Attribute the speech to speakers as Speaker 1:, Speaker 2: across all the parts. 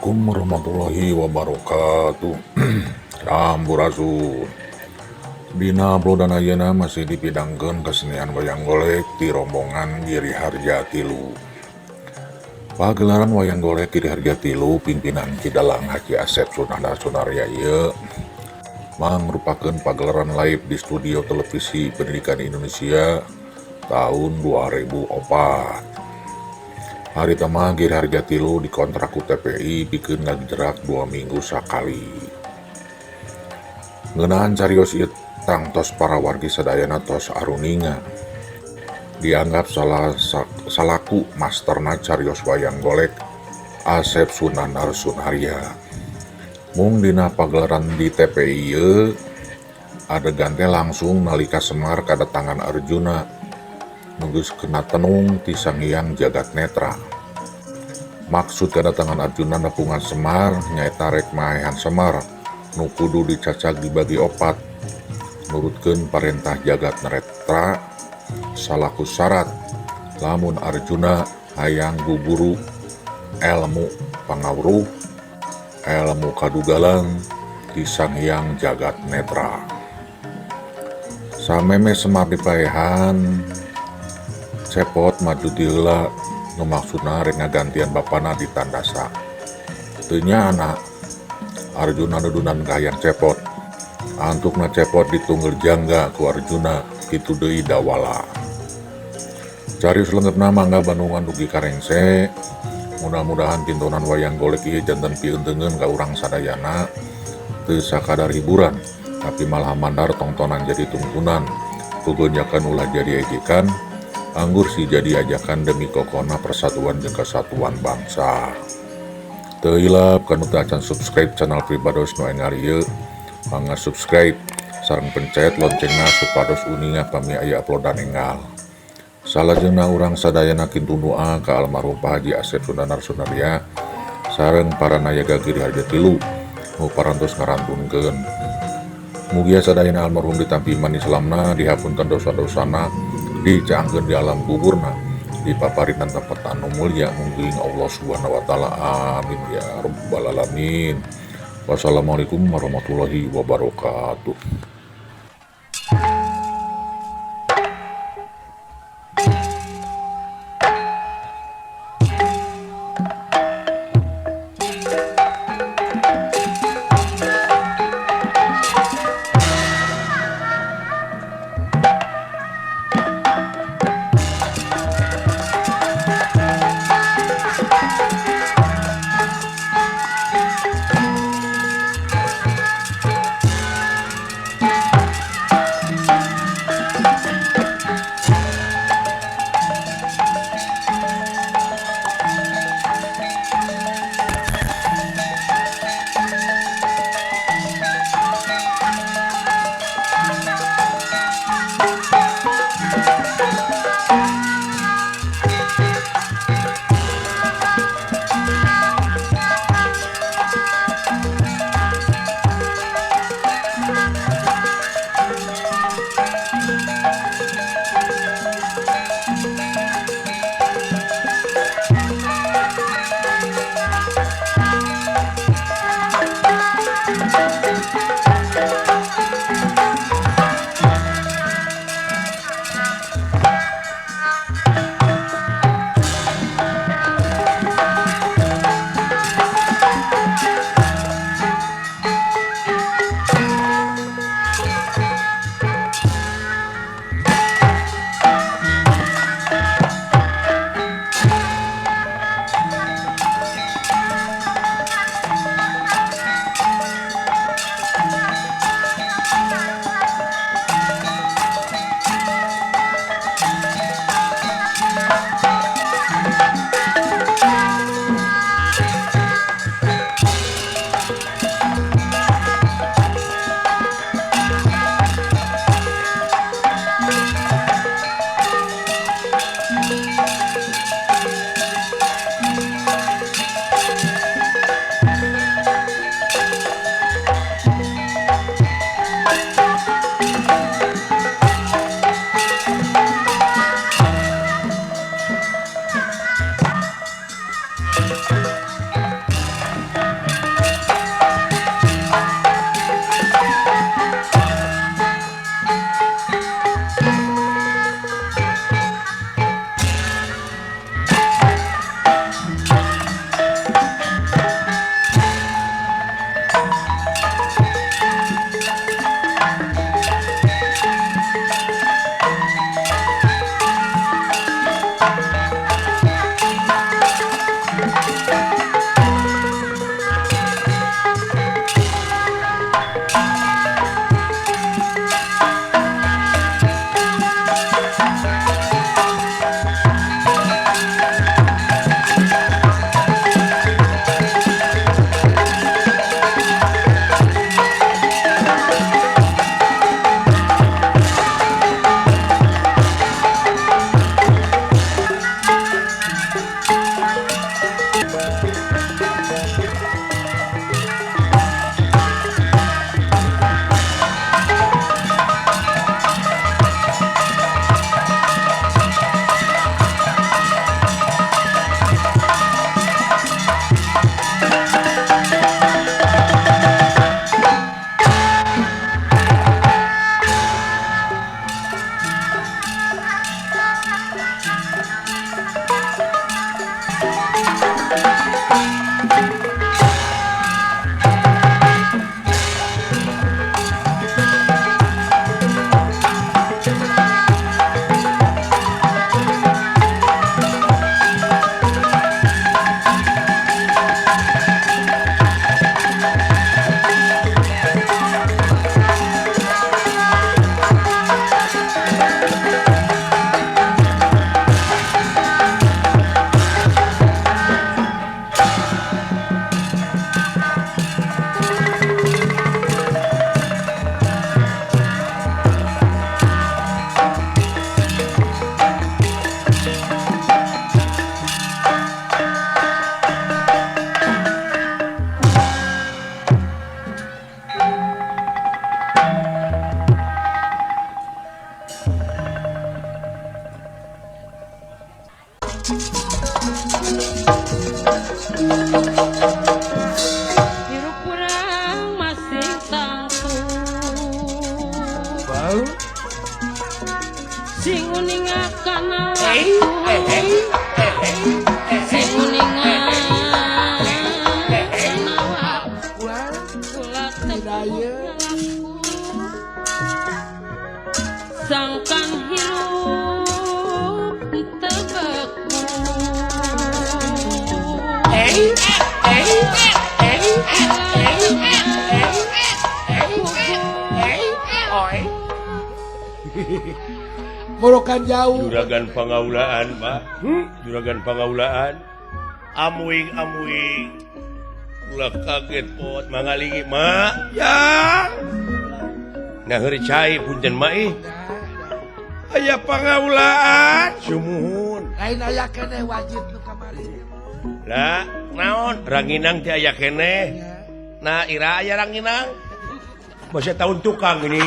Speaker 1: Assalamualaikum warahmatullahi wabarakatuh. Sampurasun. Dina uploadan ayeuna masih dipidangkeun kesenian wayang golek ti rombongan Giri Harja Tilu. Pagelaran wayang golek Giri Harja Tilu pimpinan Kidalang Haji Asep Sunandar Sunarya ieu merupakan pagelaran live di studio televisi Pendidikan Indonesia tahun 2004. Hari tama Giri Harja Tilu dikontrak ku TPI bikin ngagjerak 2 minggu sakali. Ngeunaan carios ieu tangtos para wargi sadayana tos aruninga. Dianggap salaku masterna carios wayang golek Asep Sunandar Sunarya. Mung dina pagelaran di TPI ieu adegan teh langsung nalika Semar kadatangan Arjuna nunggus kena tenung ti Sang Hyang Jagat Netra. Maksud kedatangan Arjuna nepungan Semar nyaeta rek maehan Semar nu kudu dicacag dibagi opat nurutkeun parentah Jagat Netra salaku syarat lamun Arjuna hayang guguru ilmu pangawruh ilmu kadugalan ti Sang Hyang Jagat Netra. Sameme Semar dipaehan cepot maju ti heula nu maksudna rek ngagantian bapana di Tandasa. Teu nya Arjuna nudunan ka hayang cepot. Antukna cepot ditunggel jangga ku Arjuna kitu deui dawala. Carios leungepna mangga bandungan dugi karengse. Mudah-mudahan tintonan wayang golek ieu janten pieunteugeun ka urang sadayana teu sakadar hiburan, tapi malah mandar tontonan jadi tuntunan. Kugonjakan ulah jadi ejekan, anggur si jadi ajakan demi kokona persatuan jeung kesatuan bangsa. Teu hilap kanu teu acan subscribe channel Pribados nu engar ieu, mangga subscribe sareng pencet loncengna supados uninga pami aya uploadan enggal. Salajengna urang sadayana kintu doa ka almarhum Pak Haji Asep Sunandar Sunarya sareng para nayaga Giri Harja Tilu nu parantos ngarantunkeun. Mugia sadayana almarhum ditampi iman Islamna, dihapunten dosa-dosana, dicaangkeun di alam kuburna, dipaparinan tempat anu mulia mungguing Allah Subhanahu wa taala. Amin ya rabbal alamin. Wassalamualaikum warahmatullahi wabarakatuh.
Speaker 2: sing uningakan sing uningakan kula sangkan hirup tebeku
Speaker 3: Morokan jauh
Speaker 4: juragan pangaulaan Pak juragan pangaulaan amuing ulah kaget pot mangalingi mak ya nah hari cai punten mai aya pangaulaan sumuhun
Speaker 3: lain aya keneh wajib nu kamari
Speaker 4: lah naon ranginang teh aya keneh nah ira aya ranginang masih tahun tukang ini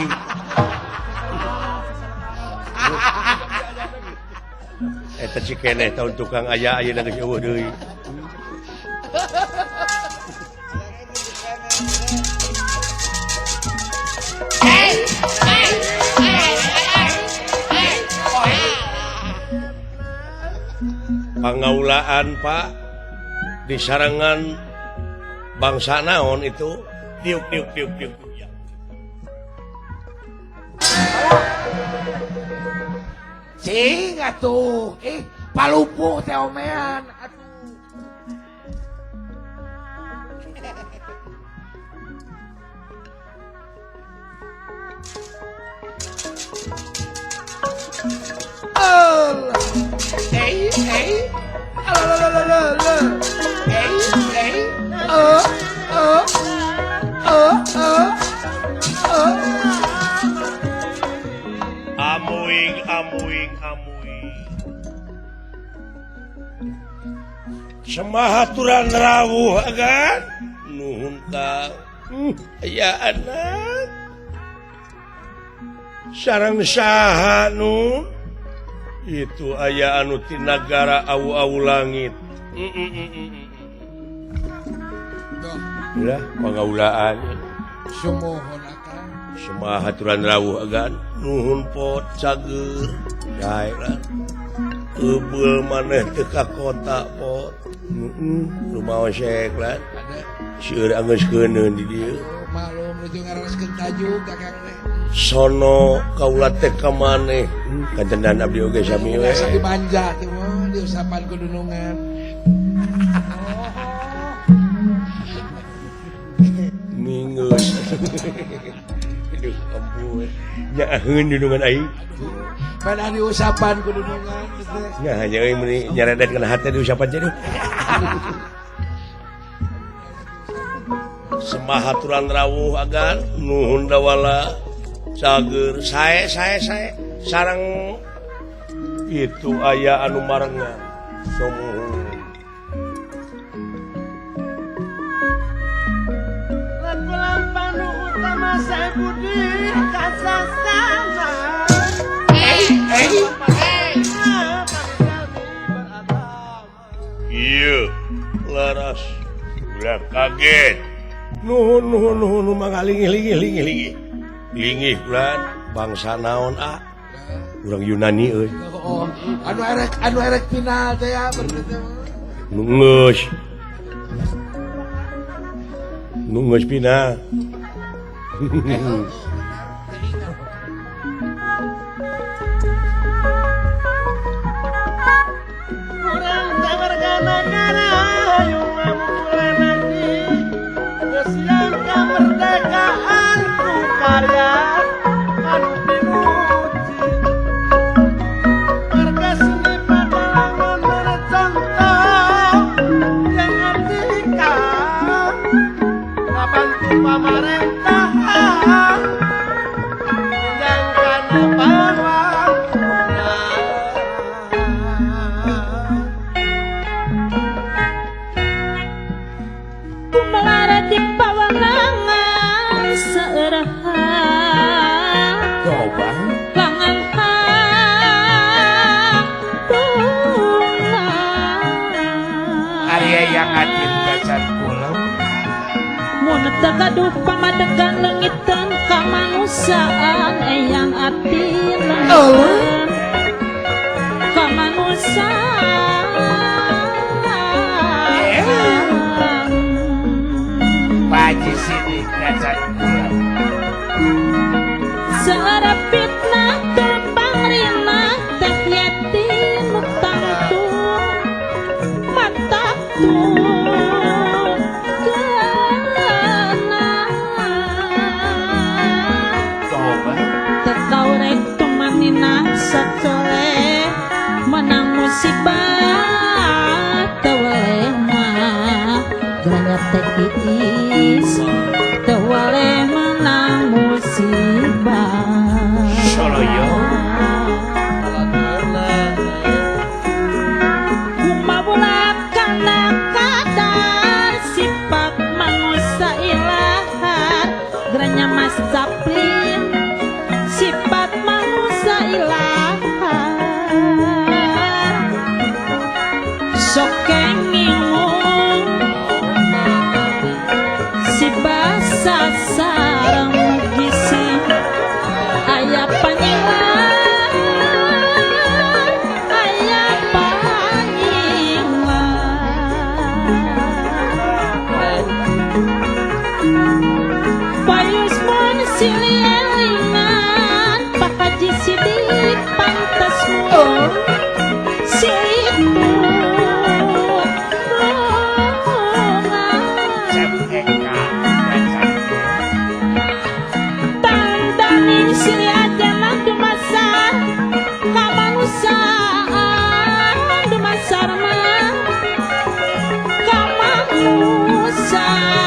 Speaker 4: eta si keneh tahun tukang aya nang geus eueuh deui pangaulaan Pak di sarangan bangsa naon itu tiuk
Speaker 3: cing atuh palupuh teh omean atuh
Speaker 4: amuing semahaturan rawuh kan nuhun kang aya anak sareng saha nu itu aya anu ti nagara awu-awu langit lah pangaulaan
Speaker 3: sumuhun akan
Speaker 4: semahaturan rawuh agan nuhun pot cager daerah ebeul maneh teu ka kota pot rumaos sek lan seueur anggeus keuneun di dieu
Speaker 3: malum nuju ngareskeun tajuk kakang teh
Speaker 4: sono kaula teh ka maneh kantenan abdi oge sami we
Speaker 3: biasa dimanja teh diusapan ku dunungan
Speaker 4: minggeus aduh ampun nyaeun dunungan aing
Speaker 3: pada diusapan ku dunungan
Speaker 4: nah hanya ini nyeredet kena hati diusapan jadi semahaturan rawuh agan nuhun dawala cager sae sareng itu aya anu marengan sumuhun
Speaker 2: Lagu panu utama saya budi kasasana
Speaker 4: iya laras udah kaget nuhun mangalingih lingih bulan bangsa naon urang Yunani euy
Speaker 3: oh anu erek final teh ya berarti
Speaker 4: nungeus final
Speaker 2: kurang warga negara yung mulai nanti kesian kemerdekaan ku karya anu diuji warga sini padalangan bercontoh yang andika ngabantu pemerintahan yang kana bawang melaratik pawangangan seurahan
Speaker 3: coba
Speaker 2: panganghang
Speaker 3: aya yang ngatin gasan kula
Speaker 2: mun teu gaduh pamadegan leungiteun kamanusaan eyang batin kemanusiaan
Speaker 3: Paji sini kaca
Speaker 2: Sarapitna tumpang rina teh yatim tangtu mataku
Speaker 3: coba
Speaker 2: tekau rek tumanina sakele menang musibah tewale mah gaya teh iis tewale menang musibah
Speaker 3: Soloyo
Speaker 2: kumabulak kana kadar sifat manusia ilahat geranya mas zaplin sifat manusia ilahat sokeng ngingung si basa sarang gisi aya panyilan aya panyilan payus mun silielingan Pak Haji Sidik pantas mun situ Tangdaning sili aja mah dumasar kamanusiaan dumasar mah kamanusiaan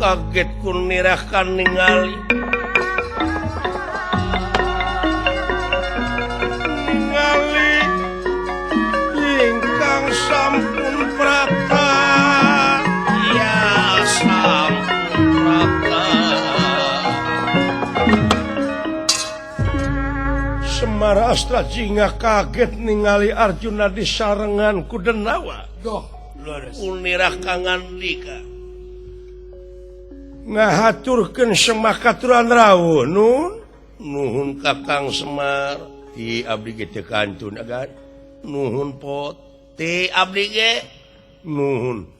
Speaker 4: kaget kunirahkan ningali ingkang sampun prata ya sampun prata Semar Astra Jingga kaget ningali Arjuna disarengan ku Denawa
Speaker 3: Doh
Speaker 4: unirah kangandika ngahaturkeun semakaturan rawuh nuhun Kakang Semar ti abdi ge teu kantun agan nuhun pot ti abdi ge nuhun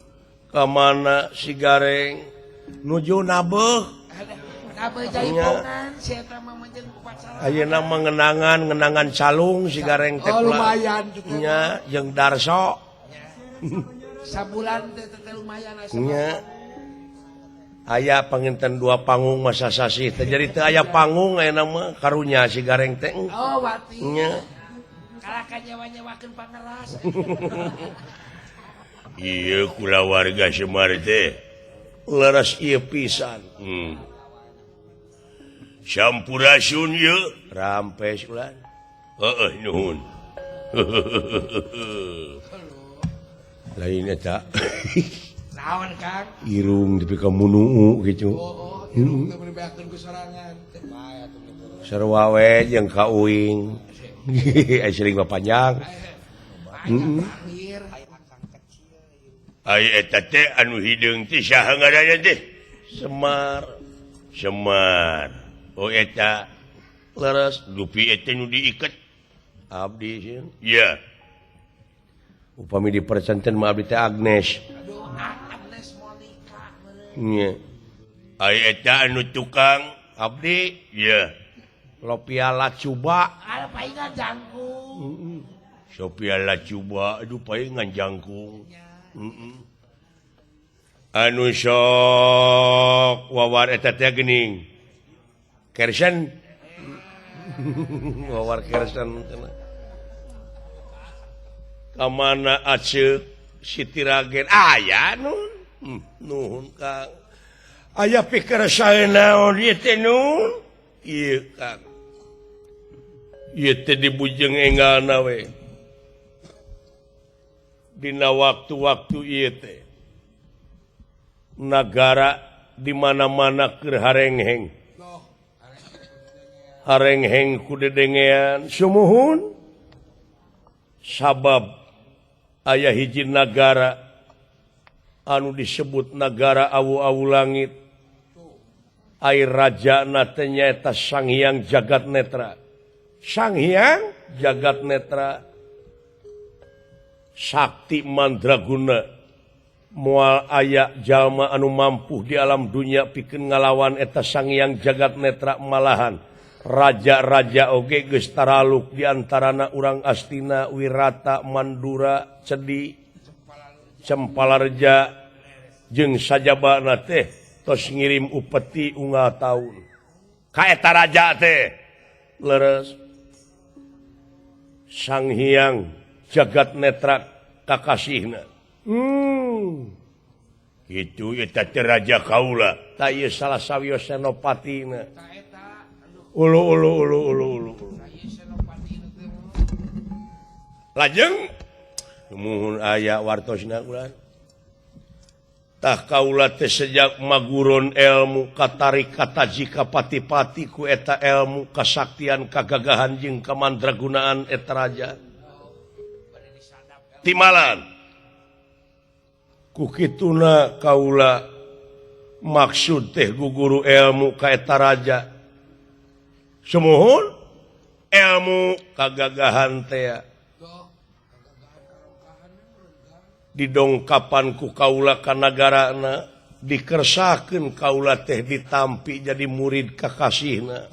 Speaker 4: ka mana si Gareng nuju nabeuh
Speaker 3: Kabeh jaipongan saya mah menjeng upacara
Speaker 4: ayeuna mah ngenangan calung si Gareng teh
Speaker 3: lumayan juga
Speaker 4: nya jeung Darso
Speaker 3: sabulan teh lumayan
Speaker 4: nya aya panginten dua panggung masa sasih jadi teu aya panggung ayeuna mah karunya si Gareng teh
Speaker 3: oh wati
Speaker 4: nya
Speaker 3: kalahkan nyawa-nyawakeun pangeras
Speaker 4: ieu kula warga Semar teh leres ieu pisan sampurasun ieu rampes ulan heeh nuhun lain eta
Speaker 3: naon Kang
Speaker 4: irung tapi kamu nuu gitu
Speaker 3: irung teh bebeakeun ku sorangan
Speaker 4: sarua we jeung ka uing asring panjang ai eta teh anu hideung teh saha ngaranna teh Semar oh eta leres dupi eta nu diiket abdi sieun iya upami dipercenten mah abdi teh Agnes nya ai eta anu tukang abdi iya Lopia Lacuba
Speaker 3: ada paingan jangkung
Speaker 4: Sophia Lacuba aduh paingan jangkung anu sok wawar eta teh geuning Kersen wawar Kersen kamana aceuk Siti Ragen aya nuhun Kang aya pikir saya naon ieu teh nun ieu Kang ieu teh dibujeng enggalna we dina waktu-waktu ieu teh nagara di mana-mana keur harengheng ku dedengean sumuhun sabab aya hiji nagara anu disebut negara awu-awu langit air raja teh nyaeta Sang Hyang Jagat Netra. Sang Hyang Jagat Netra sakti mandraguna moal aya jalma anu mampu di alam dunia pikeun ngalawan eta Sang Hyang Jagat Netra malahan raja-raja oge geus taraluk di antarana urang Astina, Wirata, Mandura, Cedi, Cempalareja jeung sajabana teh tos ngirim upeti unggal taun ka eta raja teh leres Sang Hyang Jagat Netra kakasihna kitu eta teh raja kaula ta ieu salah sawios senopatina ulu lajeng muhun aya wartosna ulah tah kaula teh sejak maguron ilmu katari kata jika pati-pati ku eta ilmu kasaktian kagagahan jeung kamandragunaan eta raja timalan ku kituna kaula maksud teh guguru ilmu ka eta raja sumuhun ilmu kagagahan teh didongkapan ku kaula ka nagarana dikersakeun kaula teh ditampi jadi murid kakasihna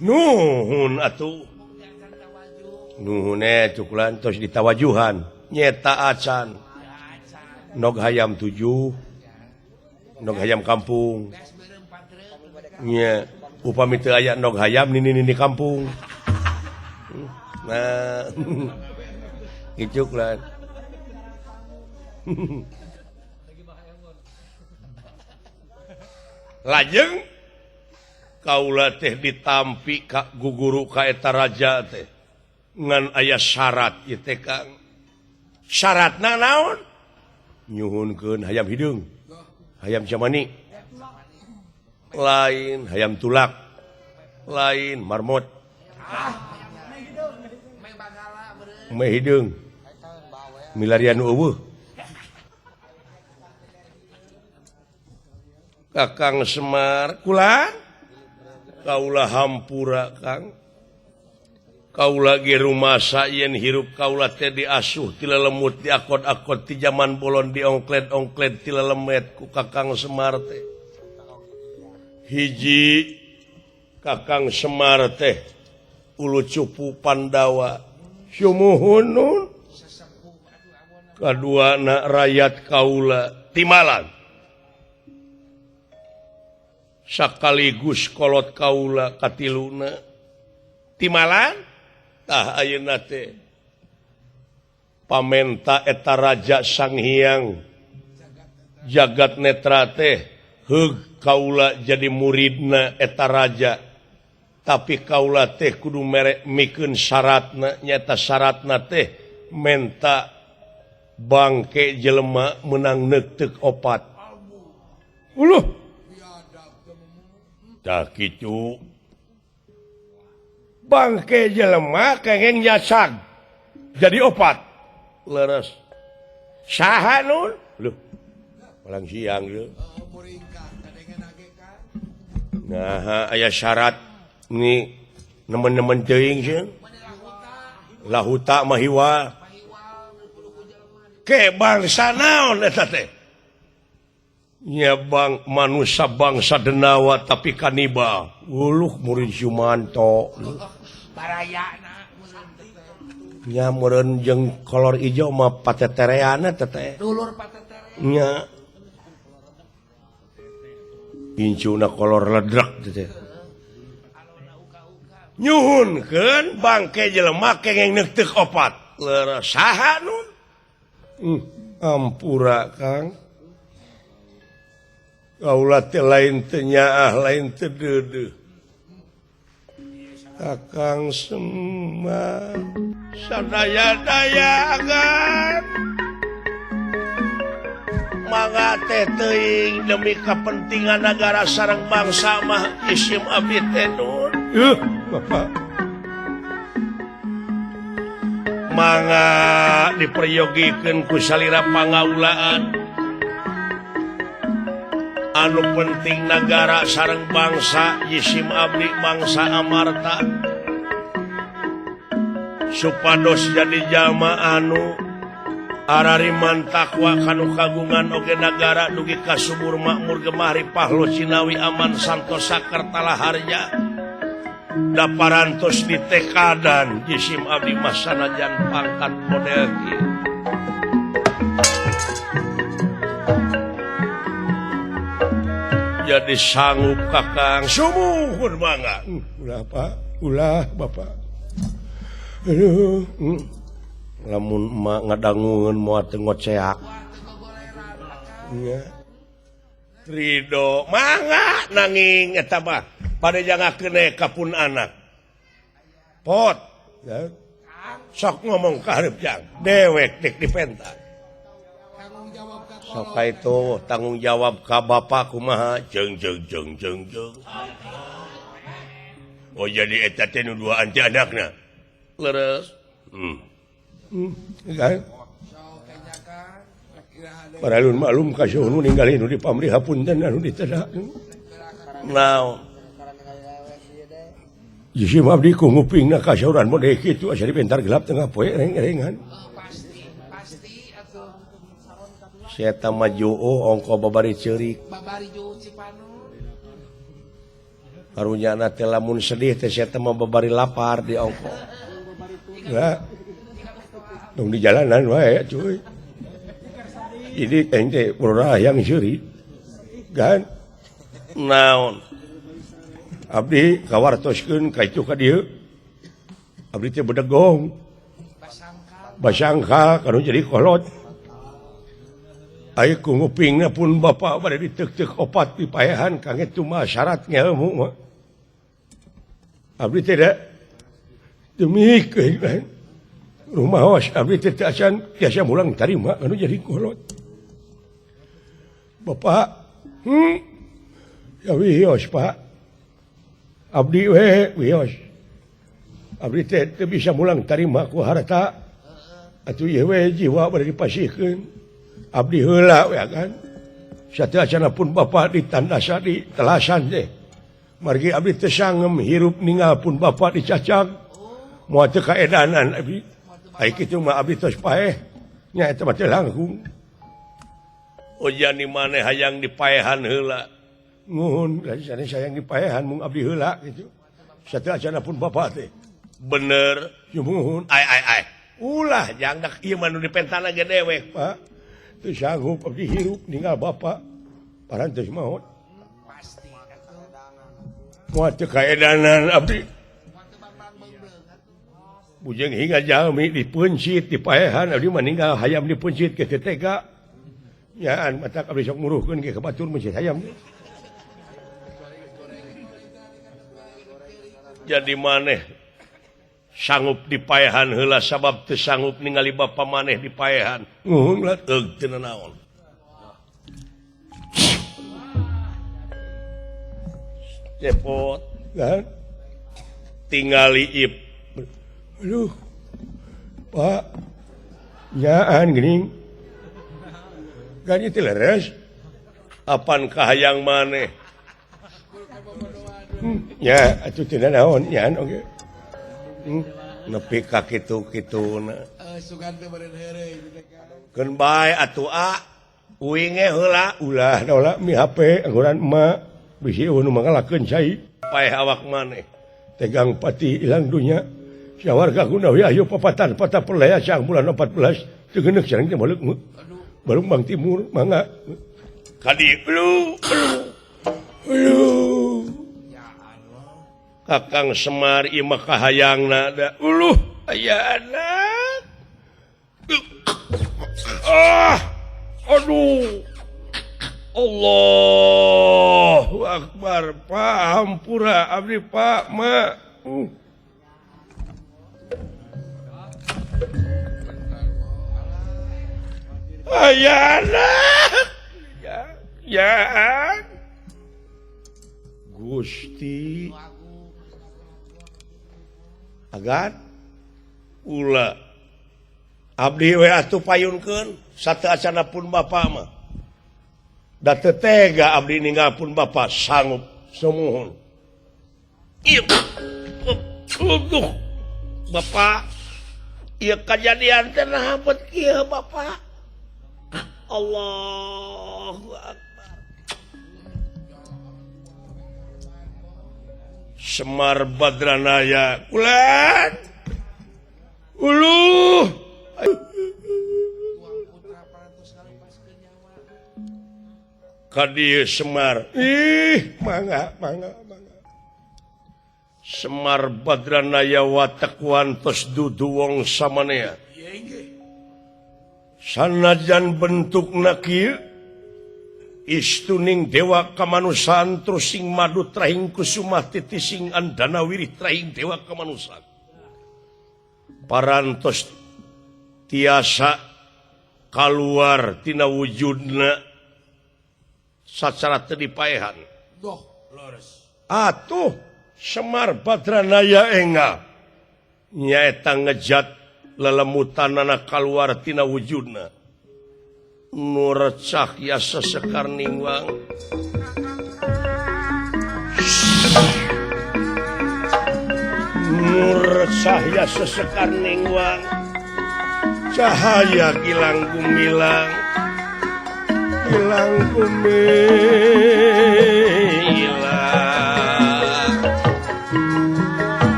Speaker 4: nuhun atuh nuhun cukulan tos ditawajuhan nyeta acan nog hayam 7 nog hayam kampung nya upami teu aya nog hayam nini kampung nah Icuk lah. Lajeng kaula teh ditampi ka guguru ka eta raja teh ngan aya syarat ieu teh Kang. Syaratna naon? Nyuhunkeun hayam hideung. Hayam jamani. Lain hayam tulak. Lain marmot. Meh hideung. Milarian eueuh. Kakang Semar kula kaula hampura Kang kaula ge rumasa yen hirup kaula teh diasuh ti lelemut di akod-akod ti zaman bolon diongkled-ongkled ti lelemet ku Kakang Semar teh hiji Kakang Semar teh ulu cupu Pandawa sumuhun nun kaduana rakyat kaula timalan sakaligus kolot kaula katiluna timalan tah ayeuna teh pamenta eta raja Sang Hyang Jagat Netra teh heug kaula jadi muridna eta raja tapi kaula teh kudu mikeun syaratna nyata syaratna teh menta bangke jelema menang neuteuk opat uluh tah kitu bangke jelema kengeng nyasag jadi opat leres saha nun luh palang siang ieu nah aya syarat ni nemen-nemen teuing sieun lahuta mahiwa ke bangsa naon eta teh nya bang manusia bangsa denawa tapi kanibal uluh murid Sumanto
Speaker 3: barayana
Speaker 4: nya meureun jeung kolor ijo mah patetereana teh
Speaker 3: dulur patetere
Speaker 4: nya incuna kolor ledrek teh nyuhunkeun bangke jelema kengeng neuteuk opat leres saha nun ampura Kang kaulah teh lain teu nyaah lain teu deudeuh Kakang Semar sadaya-dayangan mangga teh teuing demi kepentingan negara sareng bangsa mah isim abdi teh nun Bapak mangga diperyogikeun ku salira pangaulaan anu penting negara sareng bangsa isim abdi bangsa amarta supados jadi jalma anu arariman takwa kanu kagungan oge negara dugi kasubur makmur gemari pahlo cinawi aman santosa kertala harja daparantos di tekadan jisim abdi masanajan pangkat model kieu jadi sanggup Kakang sumuhun mangga ulah Pak ulah Bapak aduh lamun emak ngadangueun moal teu ngoceak nya Ridho mangga nanging eta mah padejangakeun ka pun anak pot ya. Sok ngomong ka hareup jang dewek dik dipenta sok itu tanggung jawab ka bapak kumaha jeung oh jadi eta teh nu duaan ti anakna leres kan Paralun maklum kasih nu ninggalin nu di pamrih hapunten anu ditedak naon Jisim abdi ku ngupingna kasauran mode kitu asa dipentar gelap tengah poe reng-rengan pasti atuh saya maju ongko babari ceurik babari ju Cipanu karunya teh lamun sedih teh saya mah babari lapar di ongko lah dong di jalanan wae cuy ini ente urang yang ceurik kan naon abdi kawartoskeun ka itu ka dieu abdi teh bedegong basangka kanu jadi kolot aya ku ngupingna pun bapak bade diteuk-teuk opat pipaehan kang itu mah syaratnya ilmu mah abdi teh da demikeun rumah was abdi teh acan tiasa mulang tarima kanu jadi kolot bapak ya wios Pak abdi we wios abdi teh teu bisa mulang tarima ku harta atuh ieu we jiwa bade dipasihkeun abdi heula we kan sateu acana pun bapak ditandasa di telasan teh margi abdi teu sangem hirup ninggal pun bapak dicacag moal teu kaedanan abdi ai kitu mah abdi tos paeh nya eta mah teh langkung ojani maneh hayang dipaehan heula nuhun sana sayang dipaehan mung abdi heula gitu sateu acana pun bapak teh bener nuhun ai ulah jangdak ieu mah nu dipentana ge dewek Pak teu sanggup abdi hirup ninggal bapak parantos maot pasti moal teu kaedanan abdi bujeng hingga jalmi dipencit dipaehan abdi mah ninggal hayam dipencit ke tega nyaan matak abdi sok muruhkeun ge ka batur mencit hayam jadi maneh sanggup dipaehan heula sabab teu sanggup ningali bapa maneh dipaehan nuhun lah teu naon cepot kan tingali ip aduh Pak nyaan geuning kan itu leres apan kahayang maneh ya atuh teu naon nyaan oge nepi ka kitu-kituna sugan teu beureun heureuy keun bae atuh uing ge heula ulah daola mi HP anggoran emak bisi nu mangalakeun cai paeh awak maneh tegang pati ilang dunya sawarga guna we ayo papatan patah perlaya sang bulan 14 teu geuneuk sareng teh balik balung Bang Timur mangga kadi lu Kakang Semar ieu mah kahayangna da uluh aya anak aduh Allahu Akbar Pak hampura abdi Pak Ma ayana ya Gusti agan ulah abdi we atuh payunkeun sateuacanna pun Bapa mah da teu tega abdi ninggalkeun Bapa sanggup semuhun ieu Bapa ieu kajadian teh naha bet kieu Bapa Allahu Akbar Semar Badranaya kulan uluh kadieu Semar mangga Semar Badranaya watak wantos dudu wong samanea sanajan bentukna kieu istuning dewa kamanusaan terus sing madu trahing kusumah titi sing andana wirih trahing dewa kamanusaan parantos tiasa keluar tina wujudna sacara teu dipaehan atuh Semar Badranaya enga nyaeta ngejat lelemutanana keluar tina wujudna nur cahya sesekar ningwang nur cahya sesekar ningwang cahaya gilang gumilang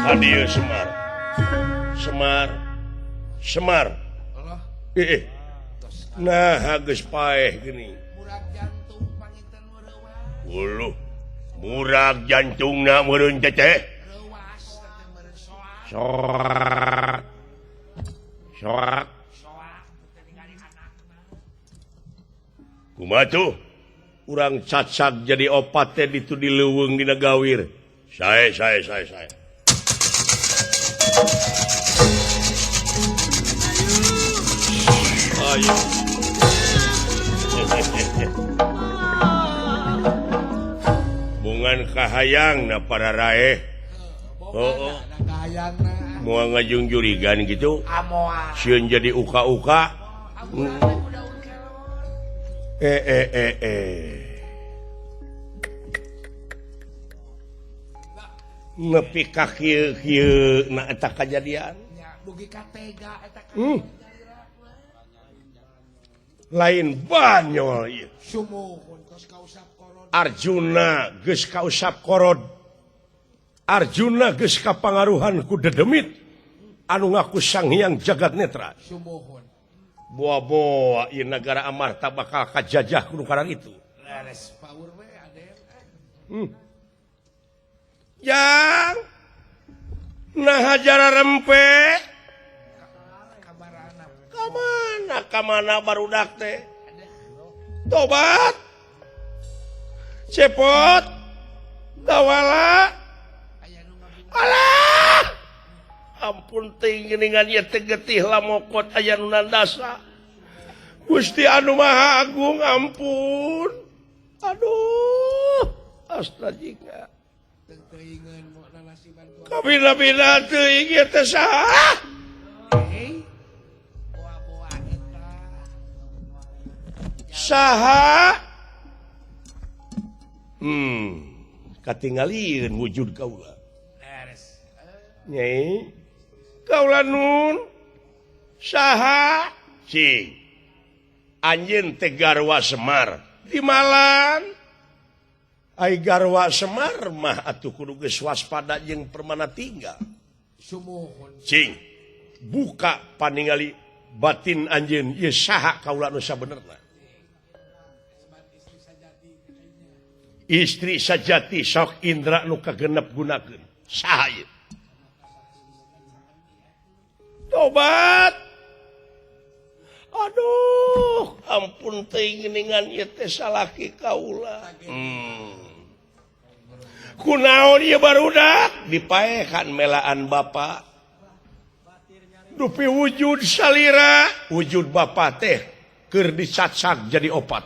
Speaker 4: hadieu Semar nah geus paeh geuning murag jantungna meureun teteh sorak kumaha tuh urang cacak jadi opat teh ditu dileuweung dina gawir sae ayo bungan kahayang na para raeh moal ngajung jurigan gitu sieun jadi uka-uka nepi ka kieu na eta kajadian lain banyol ieu Arjuna geus kausap korod Arjuna geus kapangaruhan ku dedemit anu ngaku Sang Hyang Jagat Netra boa-boa ieu nagara Amarta bakal kajajah ku nukaran itu yang nah jara rempe kamana barudak teh tobat cepot dawala alah ampun ting geuningan ieu teh getih lamokot aya nu nandasa Gusti anu Maha Agung ampun aduh astaga kabina-bina teuing ieu teh saha saha katingalieun wujud kaula nyai kaula nun saha cing anjeun teh garwa Semar di Malang ai garwa Semar mah atuh kudu geus waspada jeung permana tinggal cing buka paningali batin anjeun ieu saha kaula nu sabenerna istri sajati sok indra nu kagenep gunakeun saha ieu tobat aduh ampun teuing ieu teh salaki kaula. Kunaon ieu barudak dipaehan melaan bapa. Dupi wujud salira, wujud bapa teh keur dicacag jadi opat.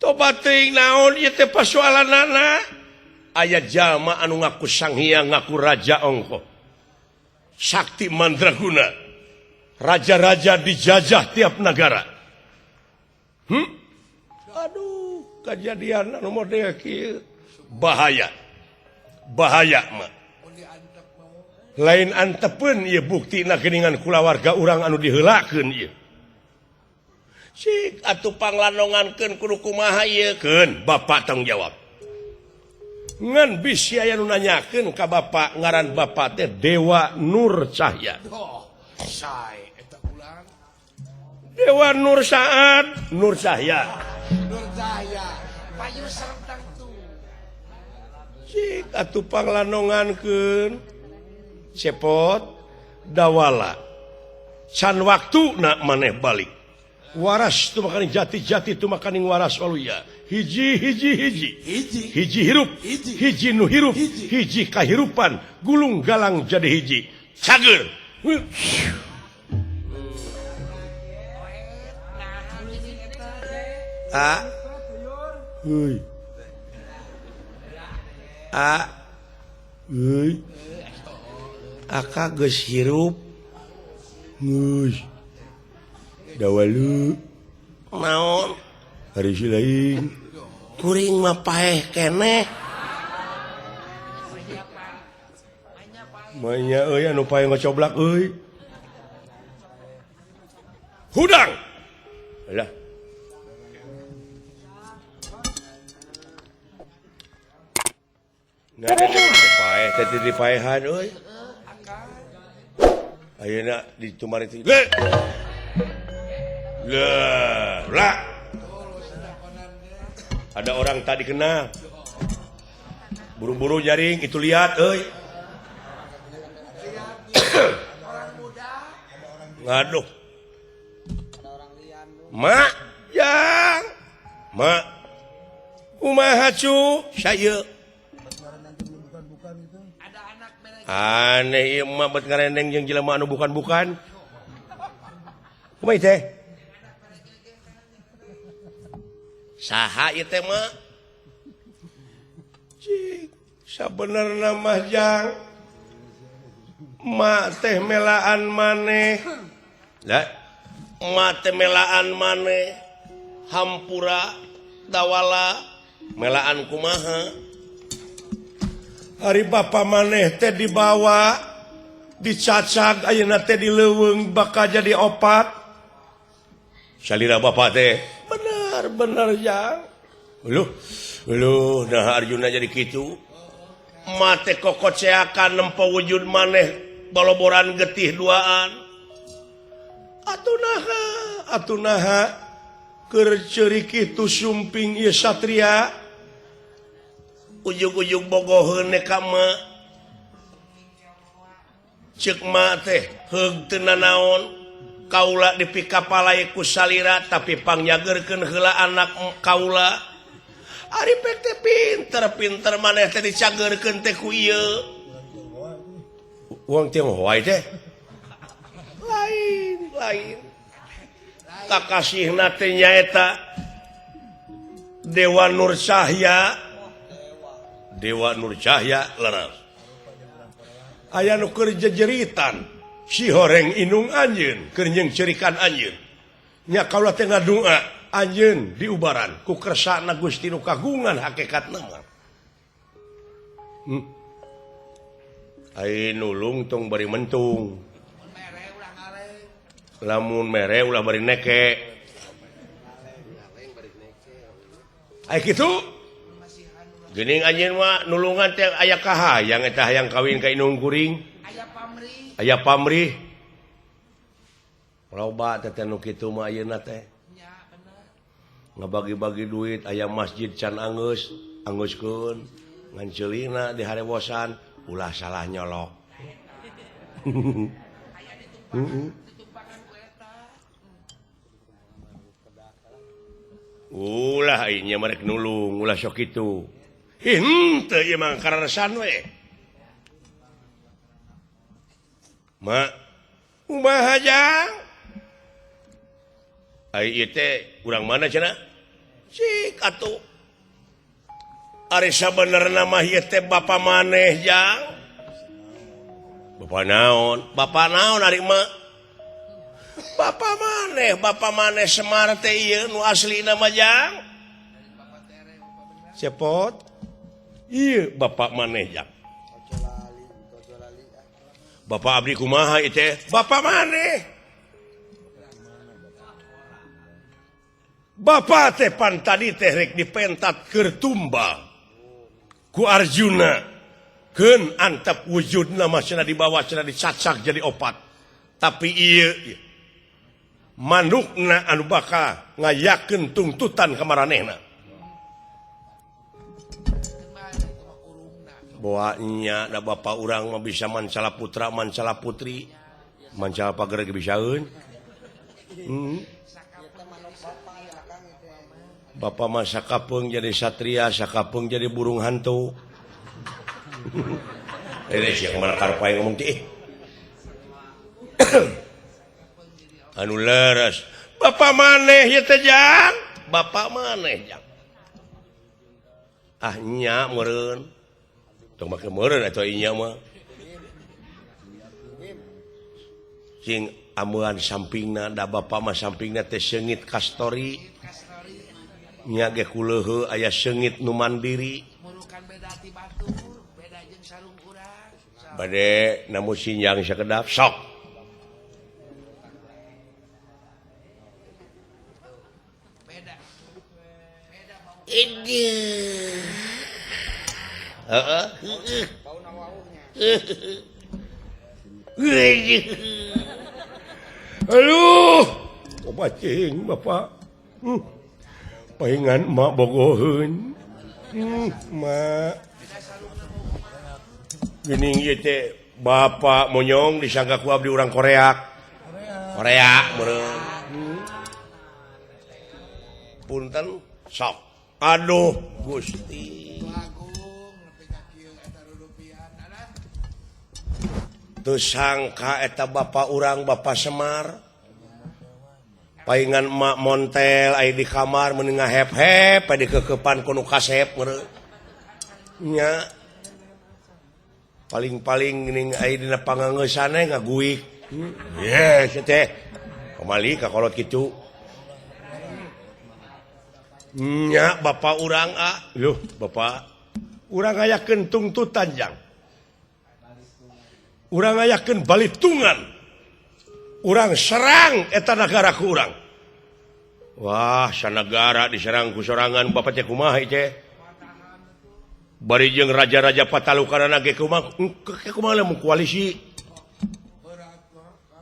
Speaker 4: Tobat teuing naon ieu teh pasoalanana? Aya jalma anu ngaku Sang Hyang ngaku raja ongko. Sakti mandraguna. Raja-raja dijajah tiap negara. Aduh, kejadian anu model kieu bahaya. Bahaya mah. Lain antepeun ieu buktina geuningan kulawarga urang anu diheulakeun ieu. Cik atuh panglanongankeun kudu kumaha ieu keun Bapak tanggung jawab. Ngan bisi aya nu nanyakeun ka Bapak ngaran Bapak teh Dewa Nur Cahya.
Speaker 3: Oh, say eta ulang.
Speaker 4: Dewa Nur Saad, Nur Cahya.
Speaker 3: Nur Cahya, payu serentang tuh.
Speaker 4: Cik atuh panglanongankeun cepot dawala. Can waktuna maneh balik. Waras tu makaning jati-jati tu makaning waras waluya. Hiji hirup, hiji nu hirup, hiji kahirupan, gulung galang jadi hiji. Cager. Aka geus hirup. Dawalu naon hari lain kuring mah paeh keneh manya euy anu paeh ngocoblak euy hudang lah ngade paeh teh dipaehan euy ayeuna ditumari teh lah. Ada orang tadi kena. Buru-buru jaring itu lihat, euy. Ngaduh. Mak, jang. Mak. Kumaha cu? Saya. Aneh ieu mah bet ngarendeng jeung jelema anu bukan-bukan. Kumaha teh? Saha ieu teh mah? Cik, sabenerna mah jang. Mak teh melaan maneh. Lah, mak teh melaan maneh. Hampura dawala melaan kumaha? Hari bapa maneh teh dibawa dicacag ayeuna teh dileuweung bakal jadi opat. Salira bapa teh bener ya. Lu nah Arjuna jadi kitu. Mate kokot seakan nempo wujud maneh baloboran getih duaan. Atunaha keur ceurik kitu sumping ieu satria. Ujug-ujug bogoheun ka mak. Ceuk mak teh heug teu nanaon. Kaula dipikapalai ku salira tapi pangjagerkeun heula anak kaula. Ari teh pinter maneh teh dicagerkeun teh ku ieu. Uang teh hoai teh. Lain. Kakasihna teh nyaeta Dewa Nur Cahya. Dewa Nur Cahya leres. Aya nu keur jejeritan. Si horeng inung anjeun keur nyeung cerikan anjeun nya kaula teh ngadua anjeun diubaran ku kersana Gusti nu kagungan hakikatna mah ai nulung tong bari mentung lamun mere ulah bari neke ai kitu geuning anjeun mah nulungan teh aya kahayang eta hayang kawin ka inung kuring aya pamrih. Loba teh nu kitu mah ayeuna teh. Ngabagi-bagi duit aya masjid can anggeuskeun. Ngan ceulina di harewosan ulah salah nyolok. ulah nya mereka nulung ulah sok itu henteu ieu mah kararesan we mak kumaha jang ai ieu teh urang mana cenah cik atuh ari sabenerna mah ieu teh bapa maneh jang Bapak naon ari mah Bapak maneh Semar teh ieu nu aslina mah jang cepot ieu Bapak maneh jang Bapak abdi kumaha ieu teh Bapak maneh Bapak teh pan tadi teh rek dipentat keur tumbal ku Arjuna keun antep wujudna mah cenah dibawa cenah dicacak jadi opat tapi ieu manukna anu bakal ngayakeun tungtutan ka maranehna bawa da bapak urang mah bisa mancala putra mancala putri mancala pager ge bisaeun Bapak mah sakapeung jadi satria, sakapeung jadi burung hantu. Ini siapa mana karpai ngomong ti? Anu leres. Bapak maneh ya teh jang? Bapak maneh jang? Ah nya meureun. Tong make meureun atuh inya mah. Sing amuan sampingna da bapak mah sampingna teh seungit kastori. Nya ge kuleuheu aya seungit nu mandiri. Murukan beda ti batur, beda jeung sarung urang. Bade namu sinjang sakedap sok. Beda. Beda bau. Ideuh. Heeh. Bauna wawuhnya. Aduh. Bapak cing, Bapak. Paingan mak bogoheun. Mak. Geuning ieu teh Bapak monyong disangka ku abdi urang Korea. Korea meureun. Punten sok. Aduh, Gusti. Teu sangka eta Bapak urang Bapak Semar. Paingan emak montel aya di kamar meuni ngahep-hep aya di keukepan ku nu kasep meureun. Nya paling-paling geuning aya dina pangangeusane ngaguik. Yes teh. Kamali ka kolot kitu. Nya Bapak urang Yuh, Bapak. Urang ngayakeun tungtutan jang. Urang ngayakeun balitungan. Urang serang eta nagara ku urang. Wah, sanagara diserang ku sorangan Bapak teh kumaha teh? Bari jeung raja-raja Patalukanana ge kumaha lamun koalisi.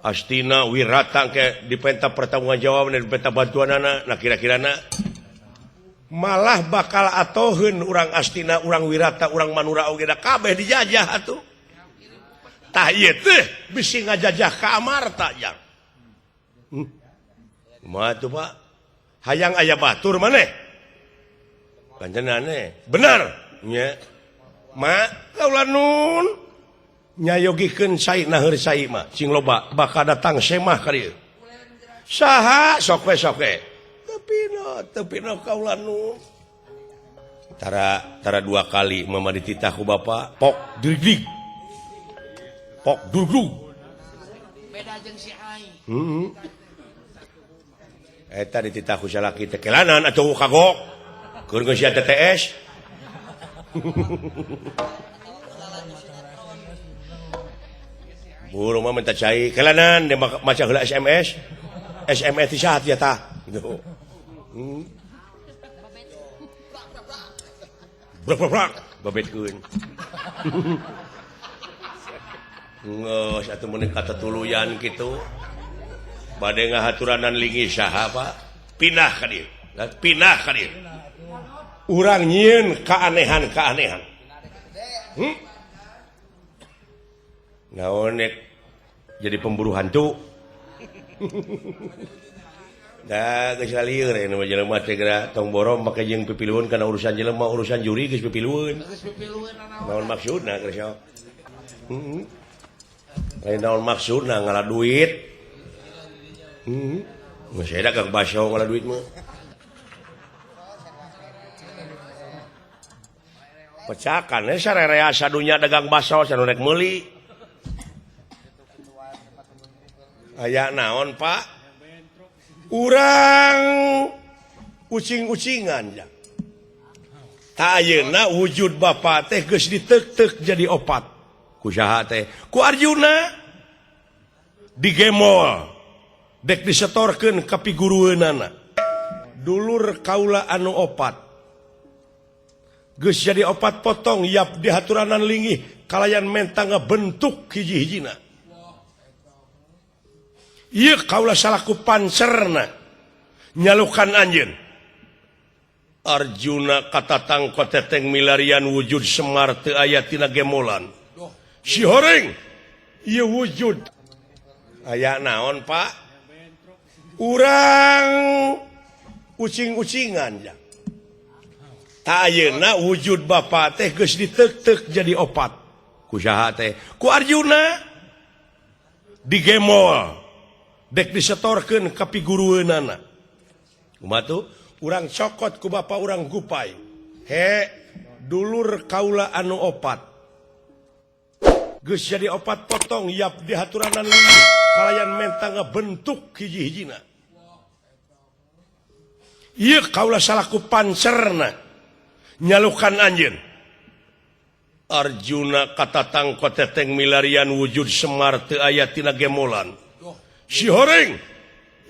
Speaker 4: Astina Wirata ke dipenta pertanggungjawaban dan dipenta bantuanana, nah kira-kirana malah bakal atoheun urang Astina, urang Wirata, urang Manura oge da kabeh dijajah atuh. Tah ieu teh bisi ngajajah ka Amarta jang. Kumaha tuh Pak? Hayang aya batur maneh. Panjenengan bener nya. Mak kaula nun nyayogikeun sai naheur sai mah cing loba bakal datang semah ka dieu. Saha sok we. Tepina kaula nun. Tara 2 kali mama dititah ku Bapak pok dirdig. Pok duduk. Beda jeung si Ai. Eta dititah ku salaki teh kelanan atuh kagok. Keur geus sia TTS. Burung mah minta cai kelanan dia maca heula SMS. SMS ti saha ya tah. Gitu. Brak. Babetkeun. Ngeus atuh meuni katetuluyan kitu. Bade ngahaturanan lingi saha Pak? Pindah ka dieu. Urang nyieun keanehan. Naon jadi pemburu hantu. tong borom maka jeung pipiluhun kana urusan jelema urusan juri geus pipiluhun. Naon maksudna geus lain naon maksudna ngalah duit. Geus eta Kang Basyo ngalah duit mah. Pecakan sarerea sadunya dagang baso sanu rek meuli. Aya naon, Pak? Urang ucing-ucingan ya. Ta ayeuna wujud bapa teh geus diteuk-teuk jadi opat. Ku saha teh? Ku Arjuna. Digemol. Dek disetorkeun ka pigurueunana. Dulur kaula anu opat. Geus jadi opat potong yap dihaturanan linggih kalayan mentang bentuk hiji-hijina. Ieu kaula salaku pancerna nyalukan anjeun. Arjuna katatang koteteng milarian wujud Semar teu aya tina gemolan. Si horeng ieu wujud aya naon, Pak? Urang ucing-ucingan ya. Ta ayeuna wujud bapa teh geus diteuk-teuk jadi opat. Ku saha teh? Ku Arjuna. Digemol. Dek disetorkeun ka pigurueunana. Kumaha tuh? Urang cokot ku bapa urang gupay. He, dulur kaula anu opat. Geus jadi opat potong yap dihaturanan linggih kalayan mentang bentuk hiji-hijina. Ieu kaula salaku pancerna nyalukan anjeun. Arjuna katatang koteteng milarian wujud Semar teu aya tina gemolan. Si horeng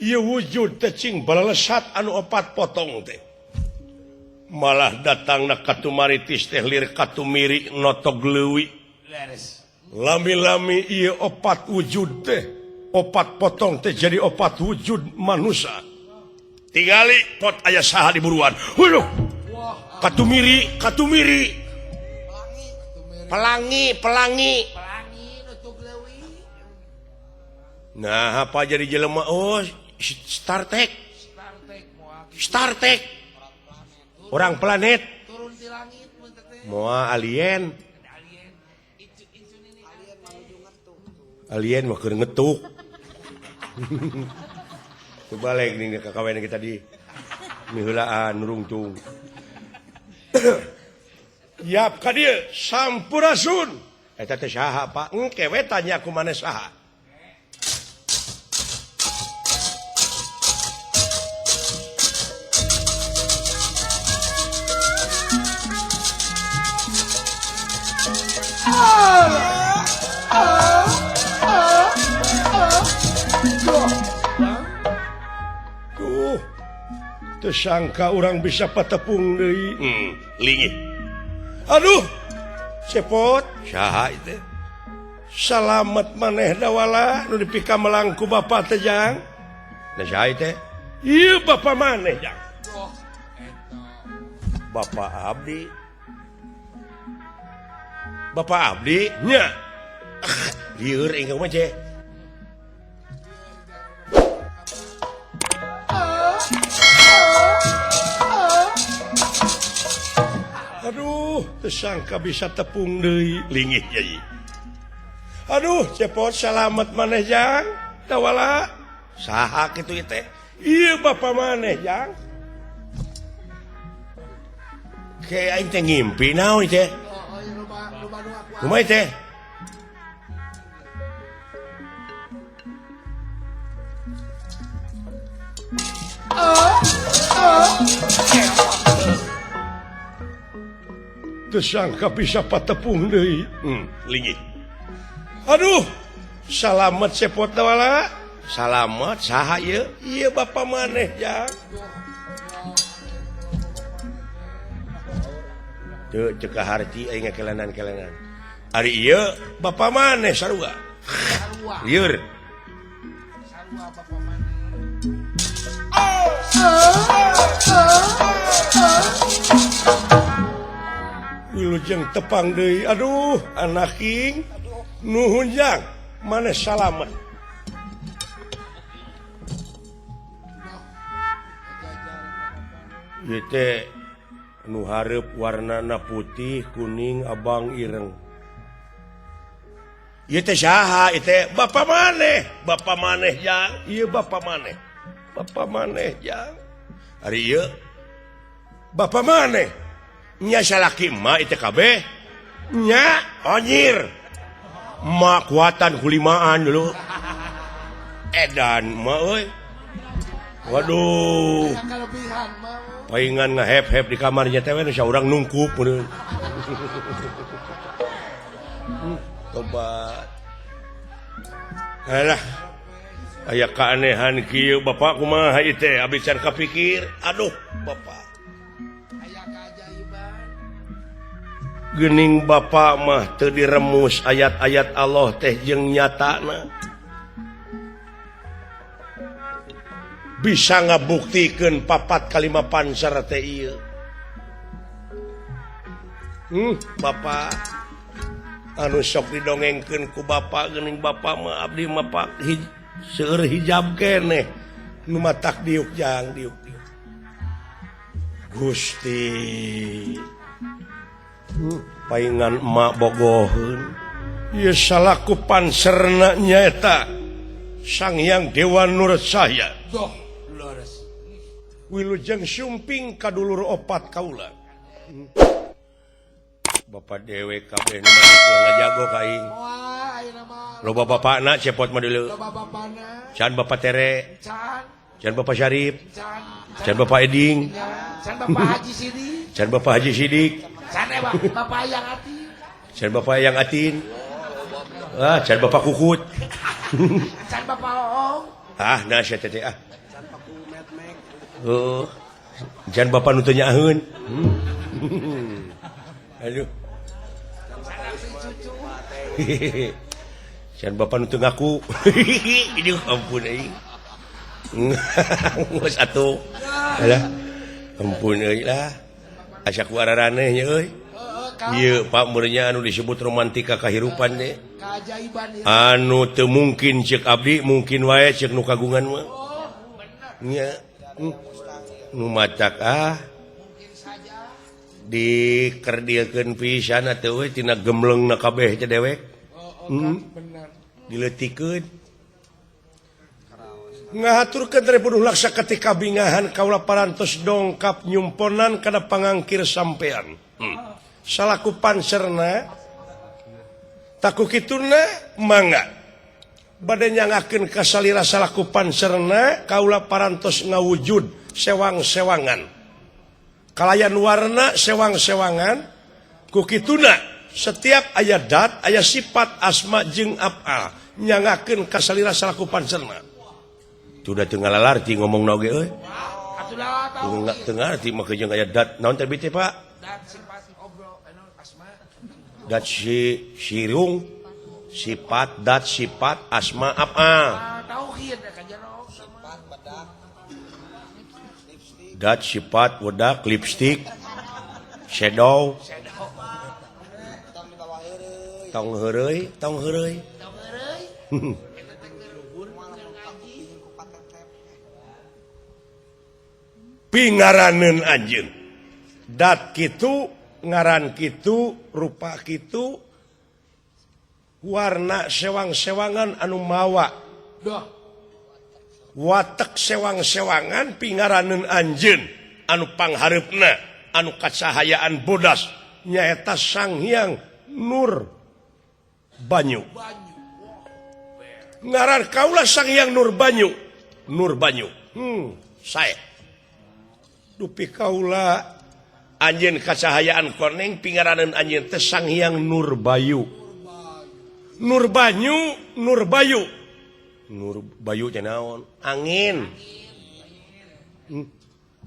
Speaker 4: ieu wujud teh cing balelesat anu opat potong teh. Malah datangna katumaritis teh lir katumiri notog leuwih. Lami-lami ieu opat wujud teh opat potong teh jadi opat wujud manusia. Tingali pot aya saha di buruan. Huduh. Katumiri. Pelangi. Nah, apa jadi jelema? Oh, Star Trek. Orang planet. Moa alien. Alien mah keur ngetuk. Balik nih kakawen kita di miheulaan rungtung. Yap ka dieu sampurasun. Eta teh saha, Pak? Engke we tanya ku maneh saha. Tuh, tersangka orang bisa patepung deui. Linggih. Aduh, cepot. Saha itu? Salamet maneh dawala nu dipika melangku bapa teh jang. Nah saha itu? Ieu bapa maneh jang. Bapak abdi. Bapak abdi nya. Lieur engkau mah ce. Aduh, tersangka bisa tepung deui linggih yai. Aduh, cepot salamet maneh jang. Tawala saha kitu teh? Ieu bapa maneh jang. Kayak aing teh ngimpi naon teh? Kumaha teh? Tersangka bisa patepung deui. Linggih. Aduh, salamet cepot tawala. Salamet saha ieu? Ieu bapa maneh jang. Teu cekah harti aing ngakelenan-kelenan. Ari ieu bapa maneh sarua. Lieur. Sarua bapa maneh. Wilujeng tepang deui. Aduh, anak king. Nuhun jang. Maneh salamet. ieu teh nu hareup warnana putih, kuning, abang, ireng. Ieu teh saha? Ieu teh bapa maneh jang. Ieu bapa maneh. Bapa maneh jang. Ari ieu bapa maneh. Nya salaki mah ieu teh kabeh. Nya anjir. Mak kuatan kulimaan dulu. Edan mah euy. Waduh.
Speaker 3: Kelebihan mah.
Speaker 4: Paingan ngahep-hep di kamarnya teh we saurang nungkup mun. Tobat. Alah. Aya keanehan kieu Bapak kumaha ieu teh abdi can kapikir. Aduh, Bapak.
Speaker 3: Aya keajaiban.
Speaker 4: Geuning Bapak mah teu diremus ayat-ayat Allah teh jeung nyatana. Bisa ngabuktikeun 4 kali 5 panser teh ieu. Bapak anu sok didongengkeun ku Bapak geuning Bapak mah abdi mah pak seueur hijab keneh nu matak diuk jang diuk. Gusti paingan emak bogoheun ieu salaku panserna nyaeta Sang Hyang Dewa Nur Cahya.
Speaker 3: Doh, leres.
Speaker 4: Wilujeng sumping kadulur opat kaula. Bapak dewe kabeh nu ngajago ka aing.
Speaker 3: Wah, ayeuna mah.
Speaker 4: Loba bapakna cepot mah deuleu.
Speaker 3: Loba bapana.
Speaker 4: Can Bapak Tere,
Speaker 3: Can.
Speaker 4: can Bapak Syarif,
Speaker 3: Can.
Speaker 4: can Bapak Eding,
Speaker 3: Can Bapak Haji Sidi.
Speaker 4: can Bapak Haji Sidik,
Speaker 3: Can Bapak Yang Ati.
Speaker 4: can Bapak Yang Atin. Can Bapak Kukut.
Speaker 3: Can Bapak Oong.
Speaker 4: Nah sia teh ah. Oh. Can Bapak nu teu nyaeun. Aduh. Can Bapak nu teu ngaku. Ini ampun euy. Geus atuh. Alah. Ampun euy lah. Asa ku araraneh nya euy. Ieu Pak murnya anu disebut romantika kahirupan teh.
Speaker 3: Keajaiban ieu.
Speaker 4: Anu teu mungkin ceuk abdi mungkin wae ceuk nu kagungan mah. Nya. Nu matak
Speaker 3: Mungkin saja.
Speaker 4: Dikerdiekeun pisan atuh we tina gemleungna kabeh teh dewek.
Speaker 3: Benar.
Speaker 4: Dileutikeun. Ngahaturkeun dari penuh laksa ketika bingahan kaula parantos dongkap nyumponan kana pangangkir sampean. Salaku panserna taku kituna mangga bade nyangakeun ka salira salaku panserna kaula parantos ngawujud sewang-sewangan kalayan warna sewang-sewangan ku kituna setiap aya dat aya sifat asma jeung af'al nyangakeun ka salira salaku panserna tu da teu ngalalarti ngomongna oge euy
Speaker 3: Atulah tahu.
Speaker 4: teu ngarti mah jeung aya dat naon teh teh Pak
Speaker 3: Dan sifat obrol asma.
Speaker 4: dat sirung sifat dat sifat asma af'al
Speaker 3: Tauhid kan jero.
Speaker 4: dat sifat wedak lipstick shadow tong heureuy pingaraneun anjeun dat kitu ngaran kitu rupa kitu warna sewang-sewangan anu mawa
Speaker 3: Doh.
Speaker 4: watek sewang-sewangan pingaraneun anjeun anu panghareupna anu kacahayaan bodas nyaeta Sang Hyang Nur Banyu ngaran kaula Sang Hyang Nur Banyu sae dupi kaula anjeun kacahayaan koneng pingaraneun anjeun teh Sang Hyang Nur Bayu Nur Bayu teh naon? Angin.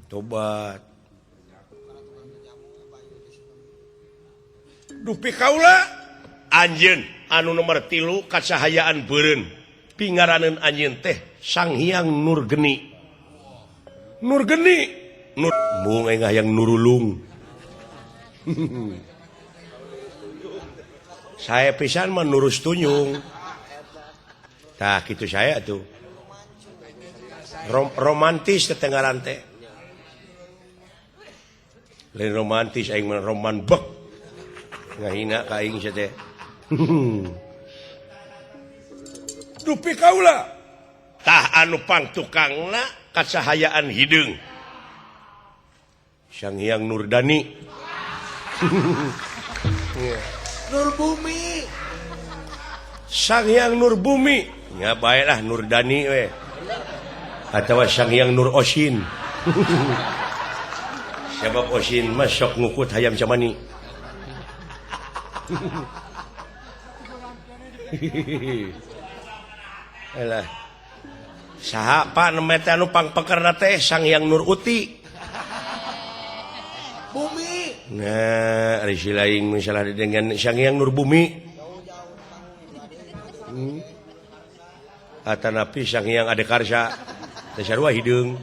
Speaker 4: Tobat. Dupi kaula anjeun anu nomor 3 kacahayaan beureun. Pingaraneun anjeun teh Sang Hyang Nur Geni. Nur mung engah yang nurulung. Saya pisan mah nurus tunyung. Tah kitu saya tuh. Romantis ketengaran teh. lain romantis aing mah roman bek ngahina ka aing sia teh dupi kaula tah anu pangtukangna kacahayaan hideung Sang Hyang Nurdani
Speaker 3: Nur Bumi.
Speaker 4: Sang Hyang Nurbumi nya baelah Nurdani we atawa Sang Hyang Nur Osin sebab Osin mah sok ngukut hayam camani alah saha Pak nemete anu pangpekerna teh Sang Hyang Nur Uti
Speaker 3: Bumi.
Speaker 4: nah ari silaing masalah dengan Sang Hyang Nur Bumi atanapi Sang Hyang Adekarsa teh sarua hideung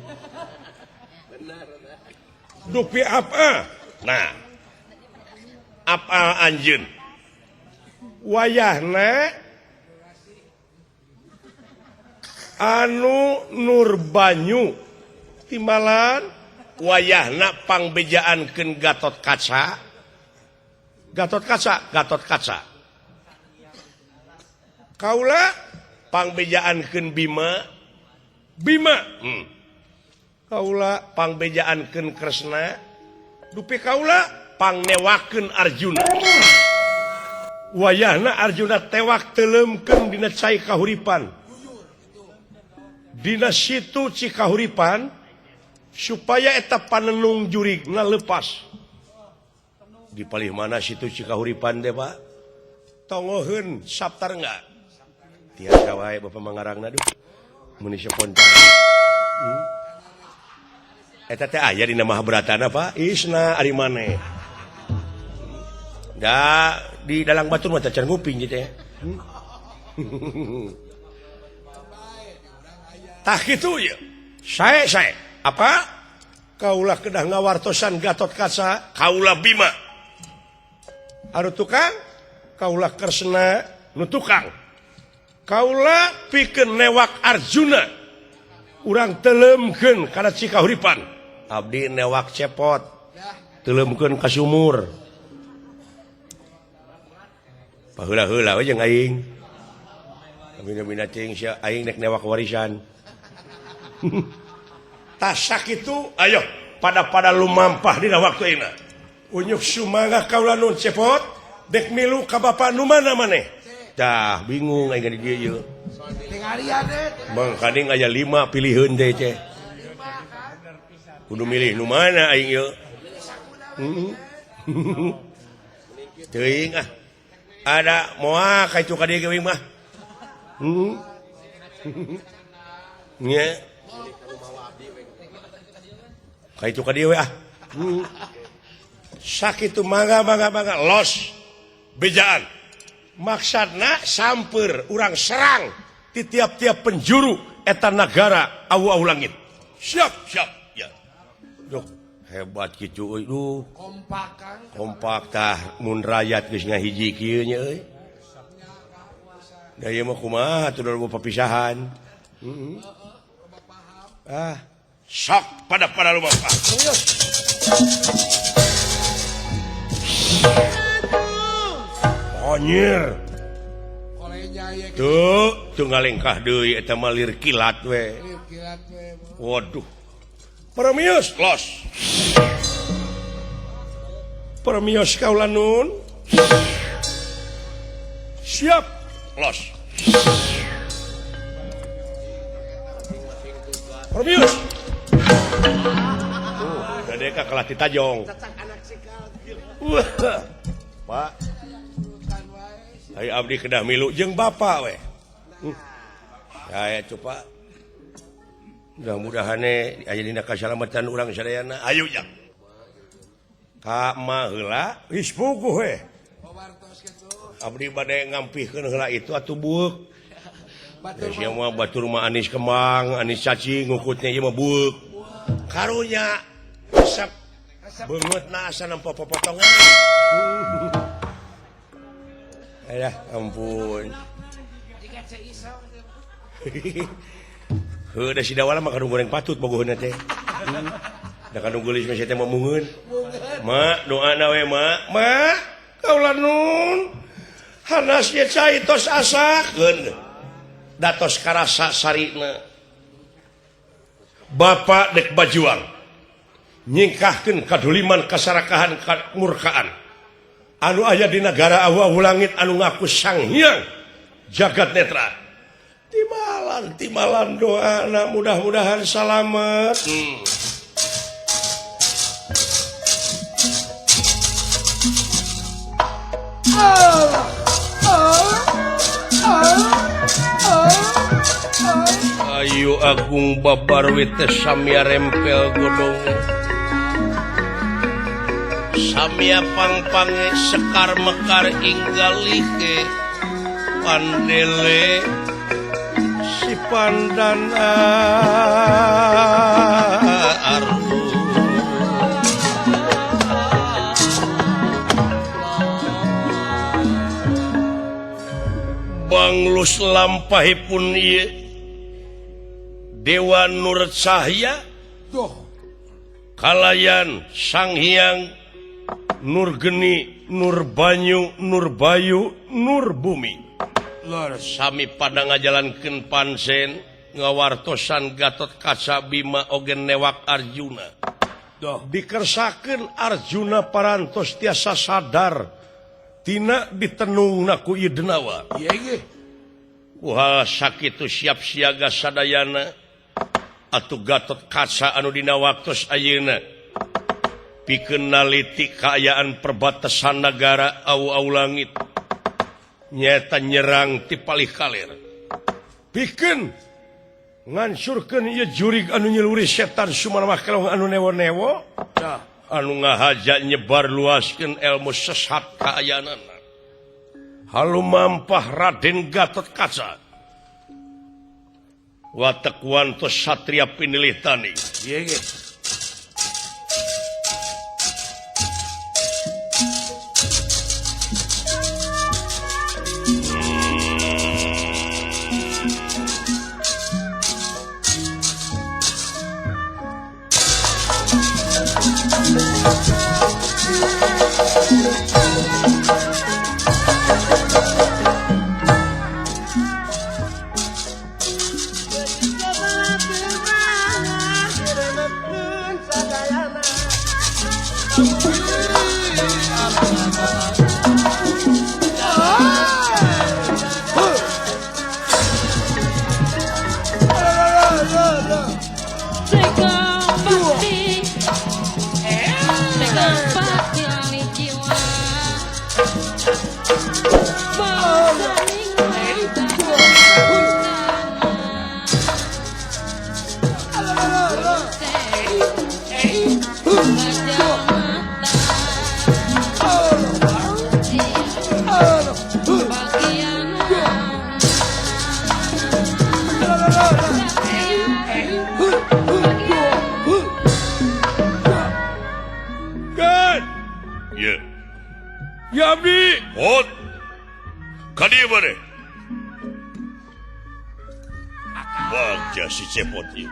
Speaker 4: dupi apa nah apa anjeun wayahna anu Nur Banyu timbalan wayahna pangbejaankeun Gatot Kaca kaula pangbejaankeun Bima kaula pangbejaankeun Kresna dupi kaula pangnewakeun Arjuna wayahna Arjuna tewak teuleumkeun dina cai kahuripan dina situ cikahuripan supaya eta panenung jurigna lepas di palih mana situ cikahuripan teh Pak tongoheun Saptarengga tiasa wae Bapak mangarangna duh mun sapontan eta teh aya dina Mahabharatana Pak isna ari maneh da di dalang batur mah can nguping gitu ya tah kitu ya sae apa kaulah kedah ngawartosan Gatot Kaca kaulah Bima anu tukang kaulah Kresna nu tukang kaulah pikeun newak Arjuna urang teuleumkeun kana cikahuripan abdi newak cepot teuleumkeun ka sumur paheula-heula we jeung aing amina cing sia aing nek newak warisan tasak itu ayo pada lumampah dina waktu ayeuna unyuk sumangga kaula nun cepot dek milu ka bapa nu mana maneh dah bingung aing di dieu yeuh
Speaker 3: Tingalian deh.
Speaker 4: mangkading aya 5 piliheun teh ceh kudu milih nu mana aing yeuh teuing ada moal ka itu ka dieu ge mah nya ka itu ka dieu we sakitu mangga los bejaan maksudna samper urang serang di tiap-tiap penjuru eta negara awu-awu langit siap ya duh hebat kitu euy duh kompak tah mun rakyat geus ngahiji kieu nya euy da ieu mah kumaha atuh nu papisahan sok pada lumampah Anjir. Tuh ngalengkah deui eta mah lir kilat we. Waduh. Permios los. Permios kaula nun. Siap los. Permios. Gadeka kalah ti tajong. Pak Hai abdi kedah milu jeung bapak we. Saya coba. Mudah-mudahan aya dina kasalamatan urang sadayana. Ayo jang. Ka mah heula geus puguh we. Abdi bade ngampihkeun heula itu atuh bueuk. Sia mah batur mah Anis Kembang, Anis Cacing ngukutnya ieu mah bueuk. Karunya resep beungeutna asa nampa popotongan. Alah, ampun. Heuh da si dawala mah kadung goreng patut bogohna teh. Da kan gelis mah teh memungeun. Mak, doana we mak. Mak, kaulah nun. Hanas ye cai tos asakeun. Datos karasa sarina. Bapak dek bajuang. Nyingkahkeun kaduliman kasarakahan murkaan. Anu aya di negara awu langit anu ngaku Sang Hyang Jagat Netra. Timalan doana mudah-mudahan salamet. Ayu Agung babar wite samia rempel godong samia pangpange sekar mekar inggalike pandele si pandana aru banglus lampahipun ieu Dewa Nur Cahya kalayan Sang Hyang Nur Geni Nur Banyu Nur Bayu Nur Bumi sami pada ngajalankeun pansen ngawartosan Gatot Kaca Bima ogen newak Arjuna dikersakeun Arjuna parantos tiasa sadar tina ditenungna ku ieu denawa wah sakitu siap siaga sadayana atuh Gatot Kaca anu dina waktos ayeuna pikeun naliti kaayaan perbatasan negara awu langit nyaeta nyerang ti palih kaler pikeun ngansurkeun ieu jurig anu nyeluri setan sumanamah kelong anu newo-newo anu ngahaja nyebar luaskeun ilmu sesat kaayaanana halumampah Raden Gatot Kaca watak wantos satria pinilih tani Yabi hot kadieu bare bagja si cepot ieu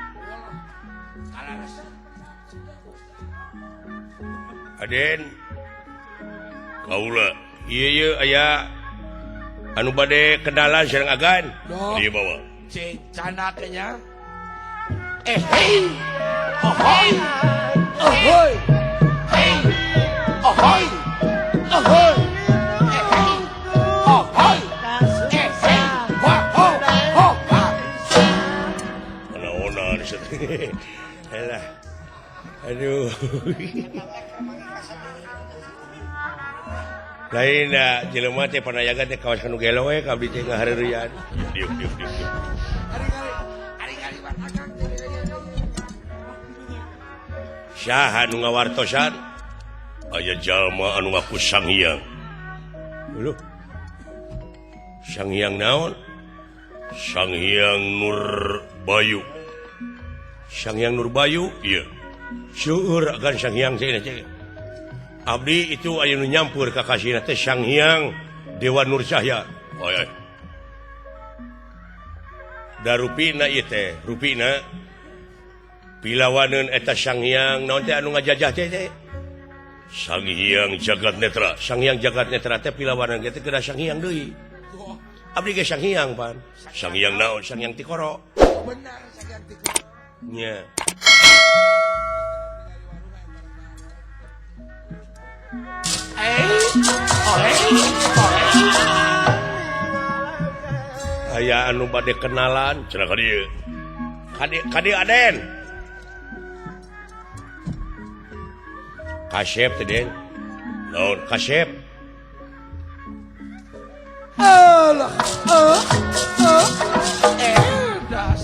Speaker 4: Aden kaula ieu aya anu bade kenalan sareng agan ieu bawa
Speaker 3: cana kenya hei ahoy ahoy hey ahoy ahoy ahoy hey wah ho ho
Speaker 4: ona elah aduh lain jelema teh panayaga teh kawas kanu gelo we kabdi teh ngahareurean diuk saha nu ngawartosan aya jalma anu ngaku Sang Hyang lho Sang Hyang naon Sang Hyang Nur Bayu Sang Hyang Nur Bayu iya seueur agan Sang Hyang cenah abdi itu aya nu nyampur ka kasihna teh Sang Hyang Dewa Nur Cahya oi da rupina ieu teh rupina pilawanan eta Sang Hyang naon teh anu ngajajah teh Sang Hyang Jagat Netra Sang Hyang Jagat Netra teh pilawanan teh kedah Sang Hyang deui abdi ge Sang Hyang pan Sang Hyang naon Sang Hyang Tikoro
Speaker 3: benar saya ganti ke
Speaker 4: nya aya anu bade kenalan cenah ka dieu kadi Aden Kasep teh Den naon Kasep
Speaker 3: Allah das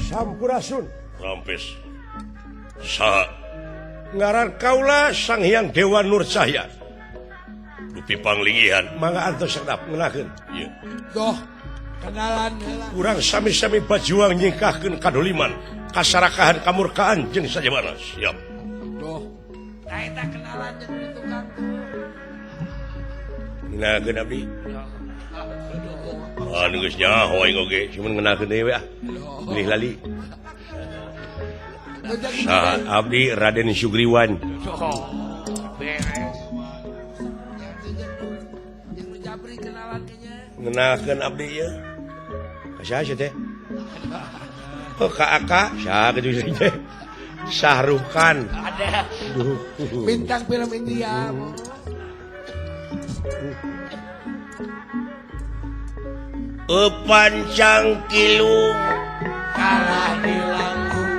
Speaker 4: Sampurasun rampes saha ngaran kaula Sang Hyang Dewa Nur Cahya dupi panglingihan mangga antos sedap ngenakeun ieu
Speaker 3: doh kenalan heula
Speaker 4: urang sami-sami bajuang nyingkahkeun kadoliman kasarakahan kamurkaan jeung sajabana siap
Speaker 3: doh eta kenalan jeung di tukang
Speaker 4: ngenakeun abdi anu geus nyaho aing oge cuman ngenakeun deui we ah lih lali saha abdi Raden Sugriwan
Speaker 3: beres yang Japri kenalan nya
Speaker 4: ngenakeun abdi ieu ka saha teh ka Aka saha kitu teh Syahrukh Khan
Speaker 3: ada bintang film India
Speaker 4: Epan Cangkilung
Speaker 3: kalah di langkung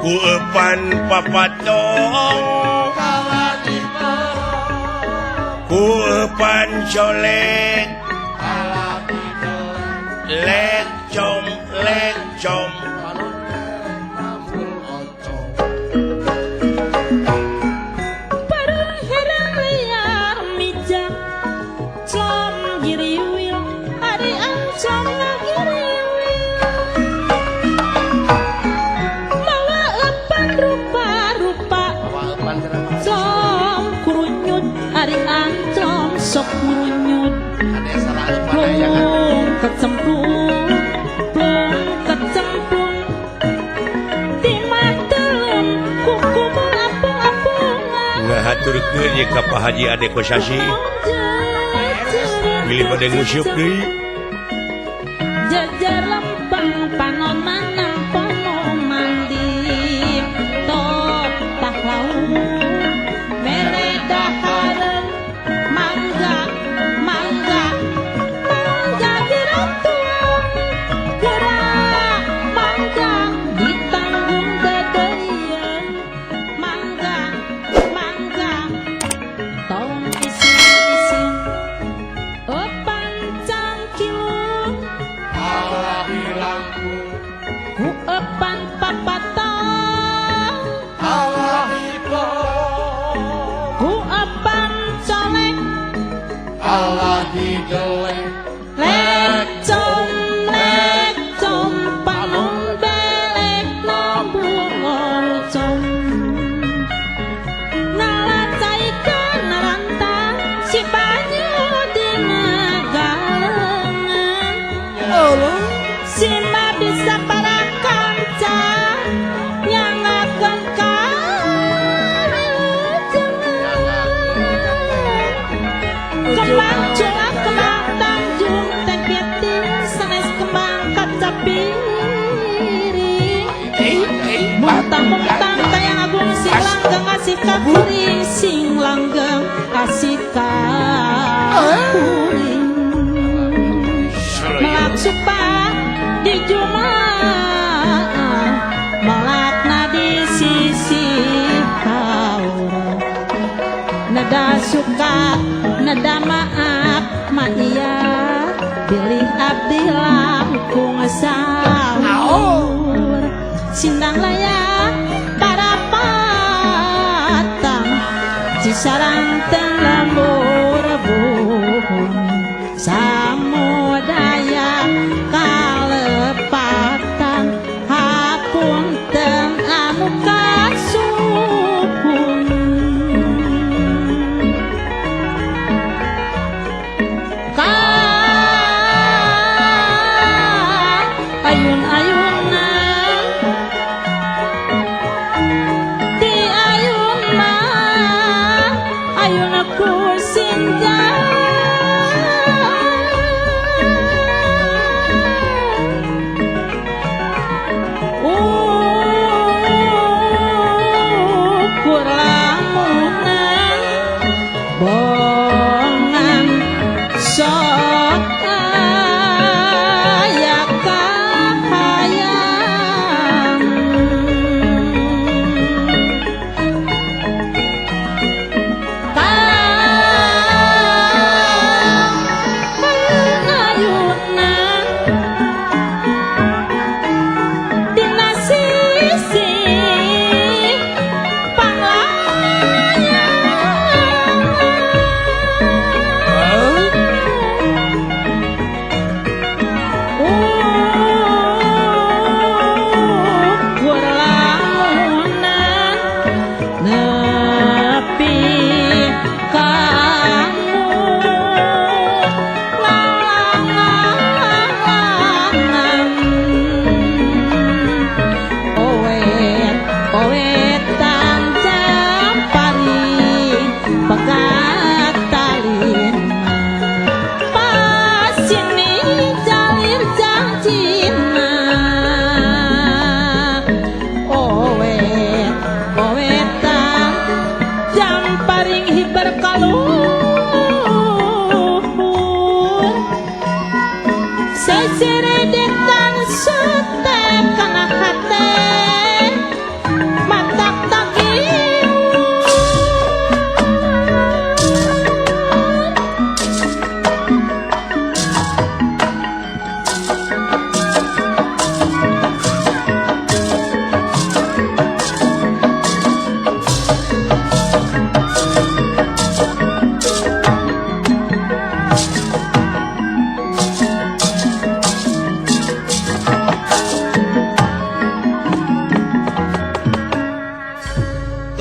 Speaker 4: ku epan papatong
Speaker 3: kalah di porong
Speaker 4: ku epan colek
Speaker 3: kalah di dalam
Speaker 4: lek com
Speaker 3: balon merah mambul oncom
Speaker 2: Parung herang liar mijak com giriwil ari ancam ngagiriwil mawa epan rupa-rupa
Speaker 3: awan serang
Speaker 2: com kurunyut ari ancam sok kurunyut
Speaker 3: ada salah pada yang
Speaker 2: kecemplung timah telum kuku melapung-apung
Speaker 4: ngahaturkeun ieu ka Pak Haji Ade Kosasi pilih pada ngusyup deui
Speaker 2: jajar lempeng panon manang pono mandi tok tahlaung mere dahareun mangga diratuang gerak mangga ditanggung dedeyeun mangga tong isin epan cangkilung
Speaker 3: kalah di langkung
Speaker 2: ku epan papatang
Speaker 3: kalah di porong
Speaker 2: ku epan colek
Speaker 3: kalah di deleng
Speaker 2: lecom panung belek nomblung olcom nalacaikeun narantang si banyu dina galengan si bisa para kanca nyangakeun kembang culak kembang tanjung teh piting sanes kembang kaca piring muntang tayang agung sing langgeng asih ka kuring sing langgeng asih ka kuring melak supa di Jumaah melakna di sisi haur nada suka nada maaf ma iya pilih abdi langkung sahur sindang layak para patang cisarang teng lembur bumi samudaya kalepatan hapunten anu kasuhun ayun-ayunan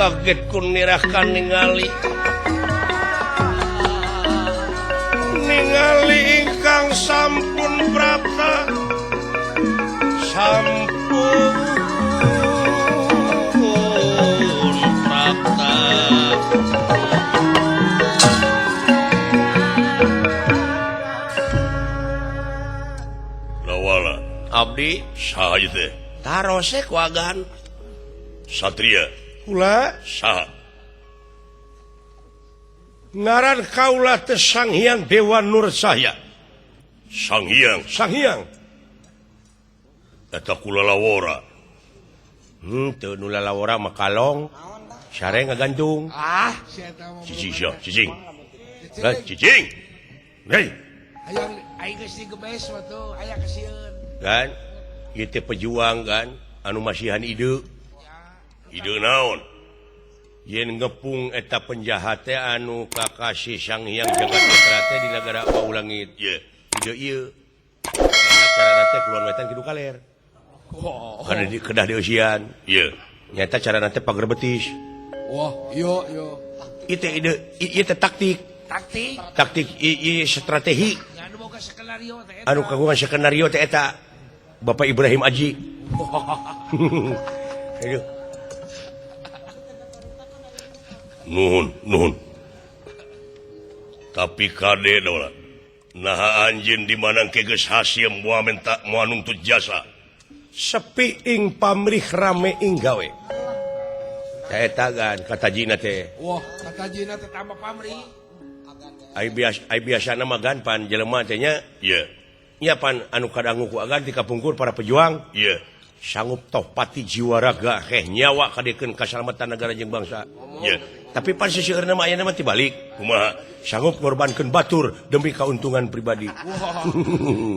Speaker 4: kaget kun nirahkan ningali ingkang sampun prapta lawala abdi saha teh tarose kuagan satria kula saha ngaran kaula teh Sang Hyang Dewa Nur Cahya. Sang Hyang eta kula lawora teu nu lalawora mah kalong sare ngagantung cicing hei
Speaker 3: aing geus digebes mah tuh aya kasieun
Speaker 4: kan ieu teh pejuang kan anu masihan ide naon yen ngepung eta penjahat teh anu kakasih Sang Hyang Jagat Putra teh di nagara Paulangit ye ide ieu carana teh kuluan wetan kidu kaler kana di kedah di eusian ye nyata carana teh pager betis
Speaker 3: wah yo
Speaker 4: ieu teh taktik ieu strategi
Speaker 3: anu boga skenario teh
Speaker 4: anu kagungan skenario teh eta Bapak Ibrahim Aji aduh Nuhun. Tapi kade dola. Nah anjeun di mana ke geus hasil moal menta moal nuntut jasa. Sepi ing pamrih rame ing gawe. Eta gan katajina teh.
Speaker 3: Wah, katajina teh tambah pamrih.
Speaker 4: Ai biasana mah gan pan jelema teh nya. Ieu. Nya pan anu kadangu ku agan ti kapungkur para pejuang. Ieu. Sanggup toh pati jiwa raga nyawa kadekeun kasalamatan negara jeung bangsa. Ieu. Tapi pan siseueurna mah aya mah tibalik. Kumaha? Sanggup ngorbankeun batur demi keuntungan pribadi.
Speaker 3: Wow.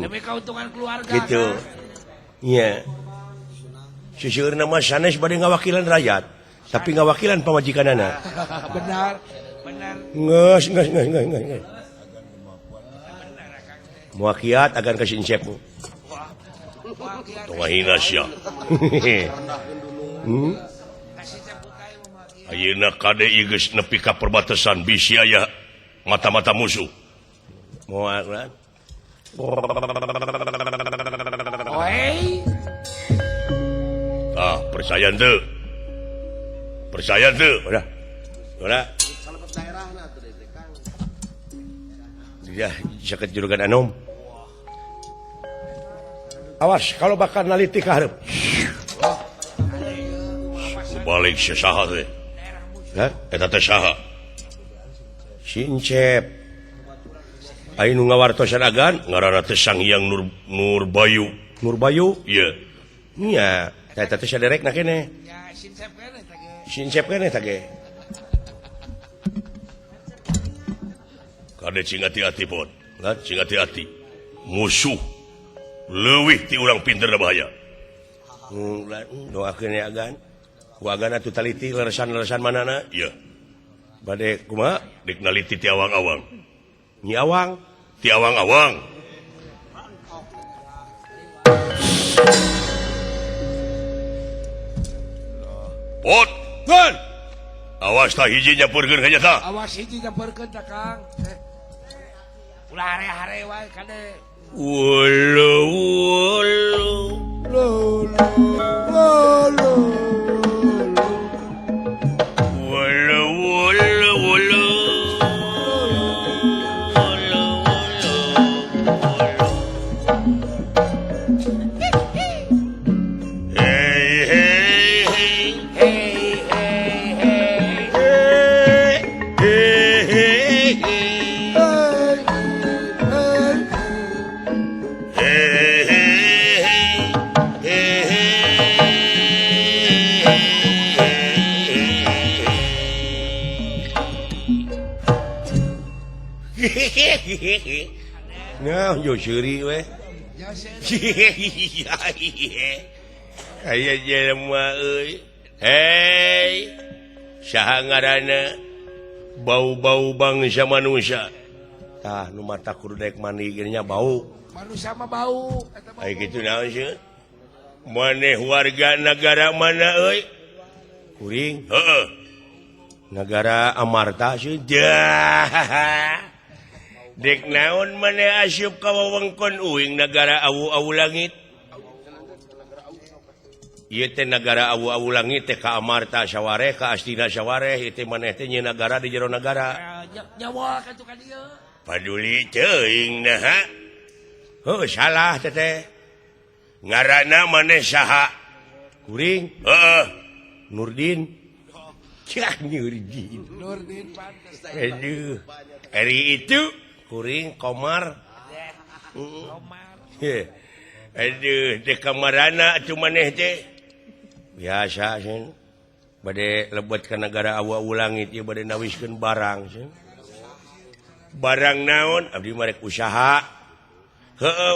Speaker 3: Demi keuntungan keluarga.
Speaker 4: Gitu. Iya. Siseueurna mah sanes bade ngawakilan rakyat, tapi ngawakilan pamajikanana.
Speaker 3: Benar.
Speaker 4: Ngeus. Moal kiat agan ka sincep. Tong hina sia. Ayeuna kade ieu geus nepi ka perbatasan bisi aya mata-mata musuh. Moal kan?
Speaker 3: Oi.
Speaker 4: Percaya teu. Udah. Ya, sakit juragan Anom. Awas kalau bakal naliti ka hareup. Balik saha teh. Hah? Eta teh saha? Sincep. Ai nu ngawartosan agan ngaranna teh Sang Hyang Nurbayu. Nurbayu? Ieu. Nya, eta teh saderekna keneh.
Speaker 3: Ya
Speaker 4: Sincep keneh tage. Kade cing hati-hati pon. Nah, cing hati-hati. Musuh leuwih ti urang pinter da bahaya. Doakeun ya agan. Ku agan atuh taliti leresan-leresan manana? Ieu. Bade kumaha? Dik naliti ti awang-awang. Nyi awang, ti awang-awang. Pot, kan? Awas tah hiji nyapeurkeun ka nyata.
Speaker 3: Awas hiji nyapeurkeun tah Kang. Ulah hare-hare wae kade.
Speaker 4: Nah, yo seuri we. Aya jelema euy. Hei. Saha ngaranna? Bau-bau bangsa manusia. Tah nu mata kudu daek mani ge nya bau.
Speaker 3: Manusia mah bau eta mah.
Speaker 4: Ai kitu naon sih? Maneh warga negara mana euy? Kuring. Heeh. negara Amarta dek naon mana asyup kawawengkon uing negara awu-awu langit ieu teh negara awu-awu langit teh ka Amarta sawareh ka Astina sawareh ieu teh maneh teh nya negara di jero negara
Speaker 3: nyawa kan tuh kan dia
Speaker 4: paduli teuing nah salah teh ngaranna maneh saha kuring Nurdin cah Nurdin
Speaker 3: Nurdin pantes
Speaker 4: aduh hari itu kuring Komar aduh teh kamarana atuh maneh teh biasa sih bade lebet ka negara awu-awu langit ieu bade nawiskeun barang sih barang naon abdi marek usaha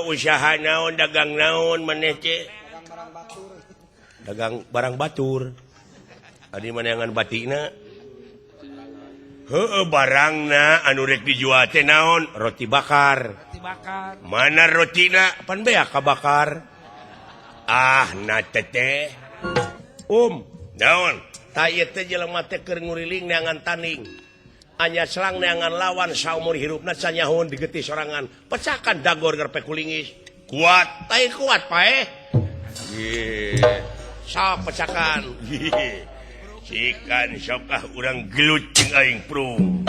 Speaker 4: usaha naon dagang naon maneh teh dagang barang batur abdi maneangan batina barangna anu rek dijual teh naon roti bakar
Speaker 3: dibakar
Speaker 4: mana rotina pan beak kabakar na teteh naon ta ieu teh jelema teh keur nguriling neangan tanding anya selang neangan lawan saumur hirupna sanyahun digeti sorangan pecahkan dagor keur pekulingis kuat tai kuat pae sok pecahkan cikan sokah urang gelut jeung aing prung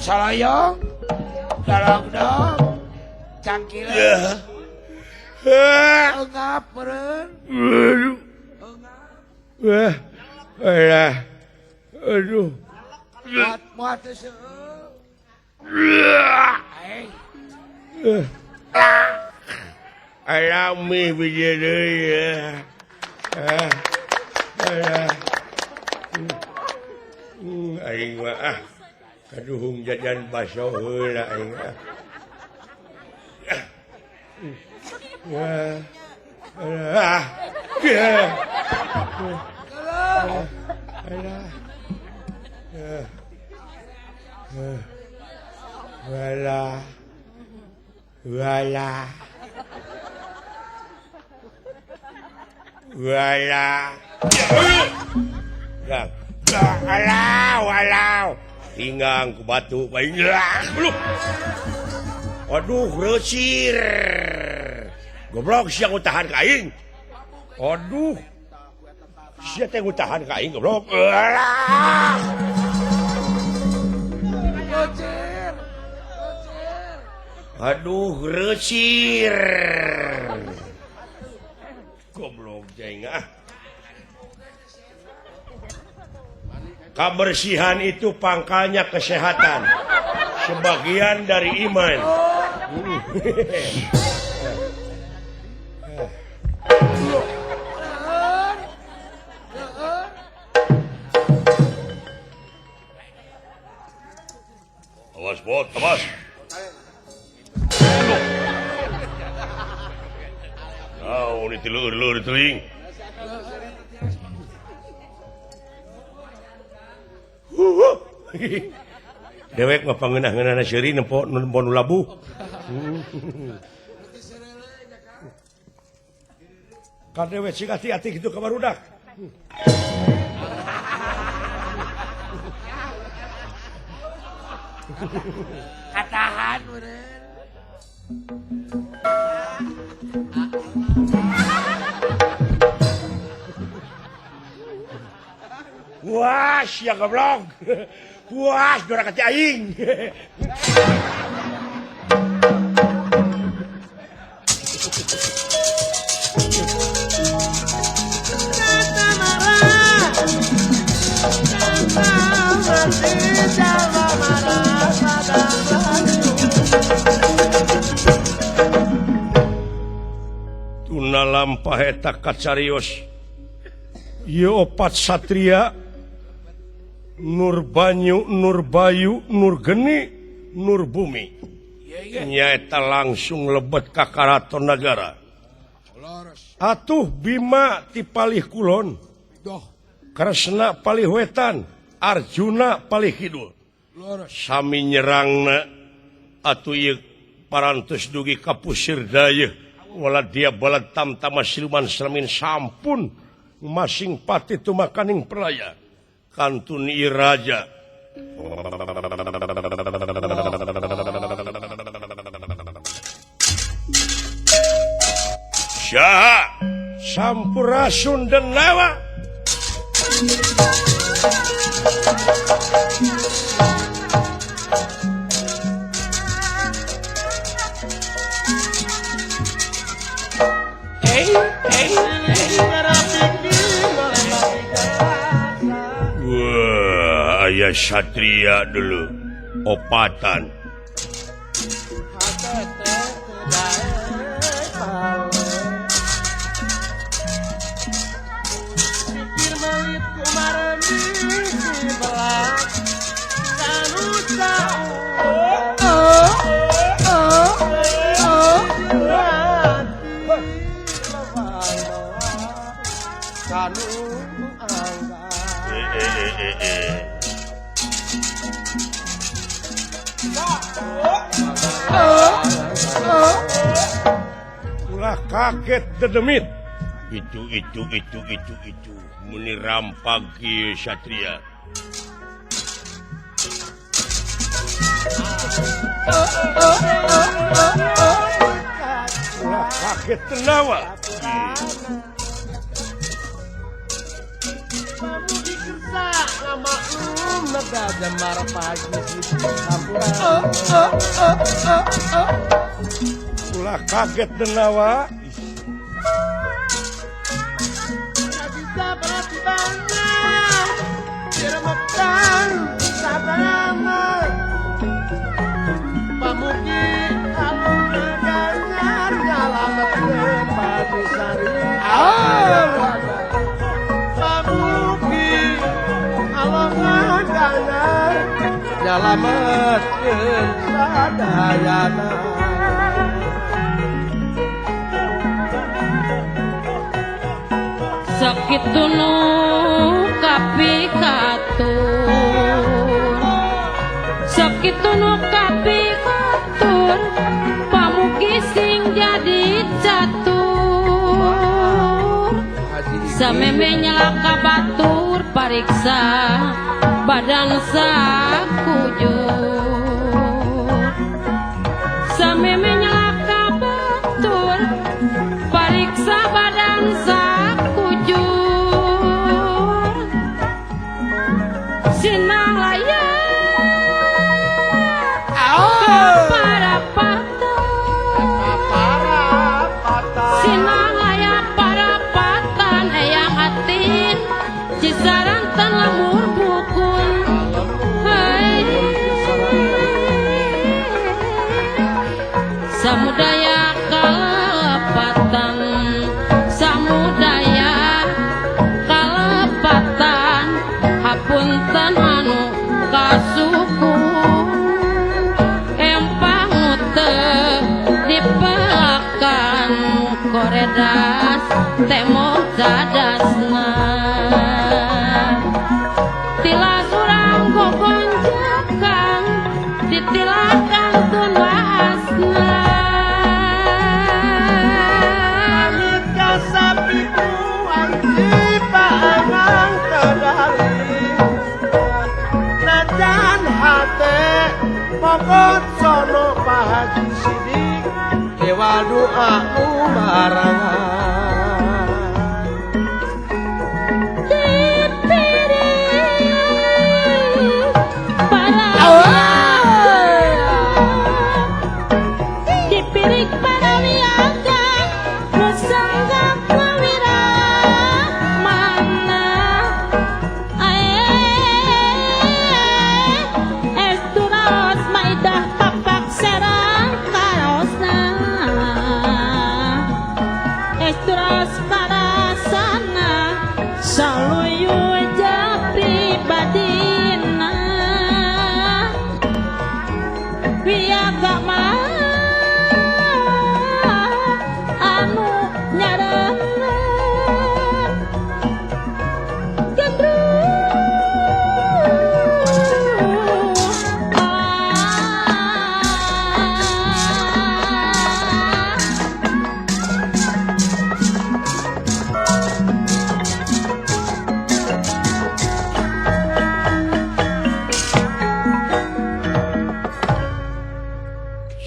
Speaker 3: Salayong dalong dong cangkil engap meureun
Speaker 4: aduh
Speaker 3: muat teh seueur
Speaker 4: alami bija deui aing mah kaduhung jajan baso heula aing walau tinggang ku batu paling aduh resir goblok sia ngutahan ka aing aduh sia teh ngutahan ka aing goblok aduh resir goblok jeng kebersihan itu pangkalnya kesehatan sebagian dari iman awas bot awas ini telur teling dewek mah pangeunah-ngeunahna seuri nempo nu labuh ka dewek sing hati-hati kitu ka barudak
Speaker 3: katahan meureun
Speaker 4: puas ya goblok. Puas dora ka aing. Tuna lampah eta kacarios. Ieu opat satria Nur Banyu, Nur Bayu, Nur Geni, Nur Bumi. Nyaeta langsung lebet ka karaton nagara. Atuh Bima ti palih kulon. Kresna palih wetan, Arjuna palih kidul. Sami nyerangna atuh ieu parantos dugi ka pusir dayeuh. Wala dia balad tamtama siluman selamin sampun masing pati tumakaning peraya. Kantun ieu raja. Syaha Sampurasun Denawa. Wah, ayah satria dulu opatan. Ulah kaget dedemit. Itu muni rampag kieu satria. Ulah kaget tenawa. Ulah kaget denawa. Bisa berarti banyak diremukkan sabarama pamugi alun naganyar nyalamet pati sari pamugi alun naganyar nyalamet sadayana.
Speaker 2: Sakitu nu kapi katur, sakitu nu kapi katur, pamugi sing jadi catur. Sameme nyelaka batur pariksa badan sakujur. Sameme nyelaka batur pariksa badan sakujur. Samudaya kalepatan, samudaya kalepatan, hapunten anu kasuku empang teu dipelakan koredas temo cadasna tilas urang gogonjakan ditilakan tun waasna.
Speaker 3: Pokok sono Pak Haji Sidik dewa doa umarangan
Speaker 2: Estras palasana saluyu pribadina piaga mah anu nyarengan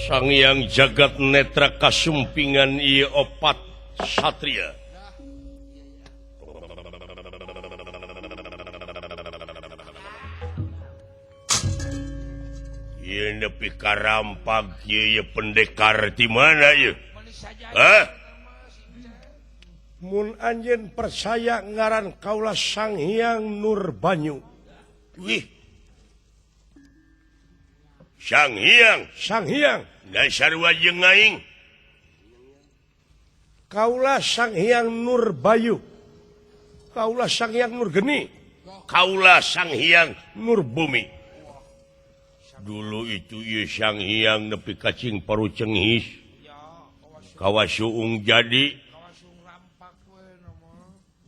Speaker 4: Sang Hyang Jagat Netra kasumpingan ieu opat satria. Ieu nepi karampag ieu pendekar di mana ieu? Hah? Mun anjeun percaya ngaran kaula Sang Hyang Nurbanyu. Wih. Sang Hyang. Dan sarua jeung aing. Kaula Sang Hyang Nurbayu. Kaula Sang Hyang Nurgeni. Kaula Sang Hyang Nurbumi. Dulu itu ieu Sang Hyang nepi ka cing paru cenghis. Kawasuung jadi.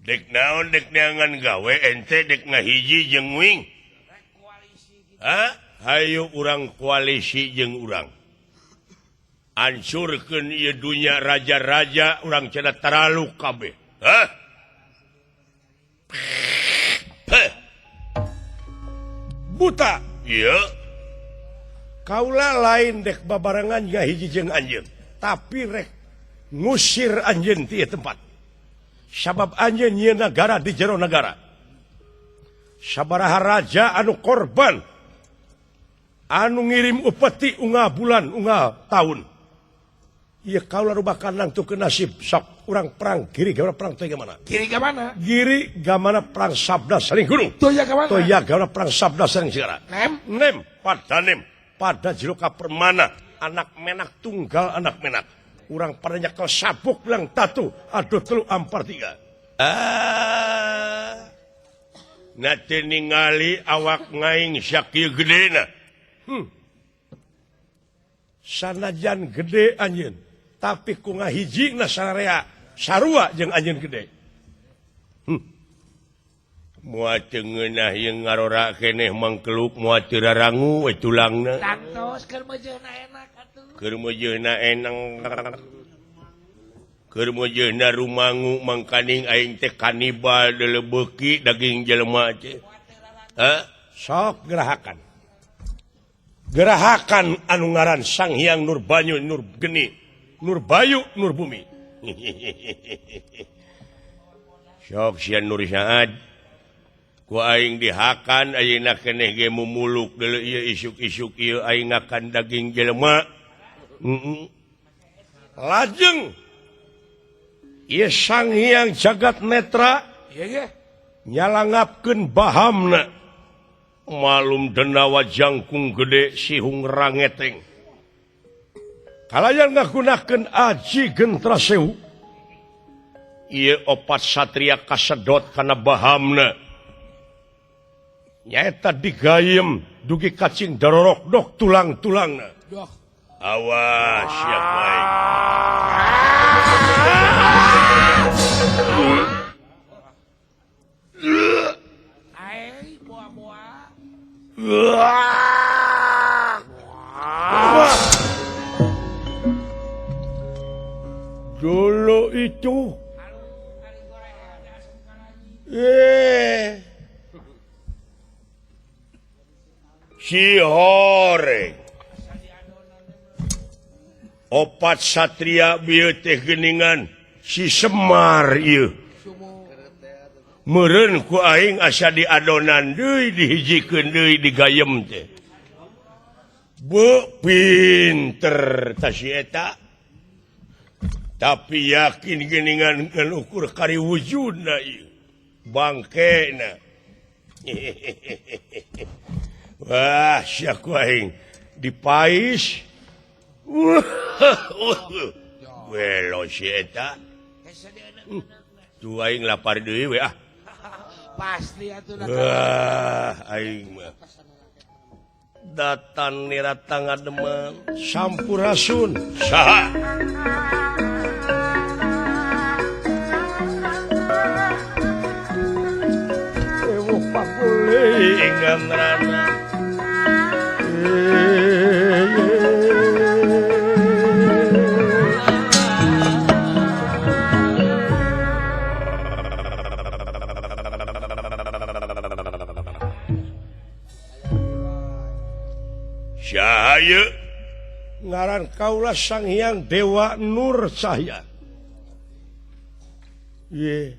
Speaker 4: Dek naon dek neangan gawe ente dek ngahiji jeung wing. Hah? Hayu urang koalisi jeung urang. Hancurkeun ieu dunya raja-raja urang cenah taralu kabeh. Hah? Buta. Ieu. Kaula lain dek babarengan ngahiji jeung anjeun, tapi rek ngusir anjeun ti tempat. Sabab anjeun ieu nagara di jero nagara. Sabaraha raja anu korban anu ngirim upeti ungah bulan ungah tahun. Iya kaula rubakan nangtukeun nasib sok urang perang giri gamana perang toya gamana.
Speaker 3: Kiri ke mana?
Speaker 4: Giri gamana perang sabda saling gunung.
Speaker 3: Toya ke mana?
Speaker 4: Toya gamana perang sabda saling sigara. Nem pada jero ka permana anak menak tunggal anak menak. Urang pada nyakel sabuk bilang tatu aduh 3 4 3. Nate ningali awak ngaing sakieu gedena. Sanajan gede anjeun, tapi ku ngahijina sararea sarua jeung anjeun gede. Moal teu ngeunah ieu ngarora keneh mangkeluk moal teu rarangu we tulangna.
Speaker 3: Tangtos keur meujeuna enak atuh.
Speaker 4: Keur meujeuna enang. Keur meujeuna rumangu mangkaning aing teh kanibal delebeuki daging jelema teh. Hah? Sok gerahakan. Gerahakan anu ngaran Sang Hyang Nurbanyu Nurgeni Nurbayu Nurbumi. Sok sia Nur Saad. Ku aing dihakan ayeuna keneh ge mumuluk deuleu ieu isuk-isuk ieu aing akan daging jelema. Lajeng ieu Sang Hyang Jagat Netra
Speaker 3: Iya ge.
Speaker 4: nyalangapkeun bahamna. Malum denawa jangkung gede sihung rangeteng. Kalayan ngagunakeun aji gentrasewu. Ieu opat satria kasedot kana bahamna. Nyaeta digayem dugi kacing darorok dok tulang-tulangna.
Speaker 3: Doh.
Speaker 4: Awas yak baik.
Speaker 3: Ai boa-boa.
Speaker 4: Dulu itu si horeng opat satria bieu teh geuningan si Semar ieu meureun ku aing asa diadonan deui dihijikeun deui digayem teh. Beu pinter ta si eta. Tapi yakin geuningan ngan ukur kari wujudna ieu. Bangkena. Wah, sia ku aing dipais. Welo si eta. tuh aing lapar deui we ah.
Speaker 3: Pasti atuh
Speaker 4: Wah, aing mah. Datan nirata ngademen sampurasun. Saha? Ewo pakule ingam rana. Cahaya ngaran kaulah Sang Hyang Dewa Nur Cahya. Ye.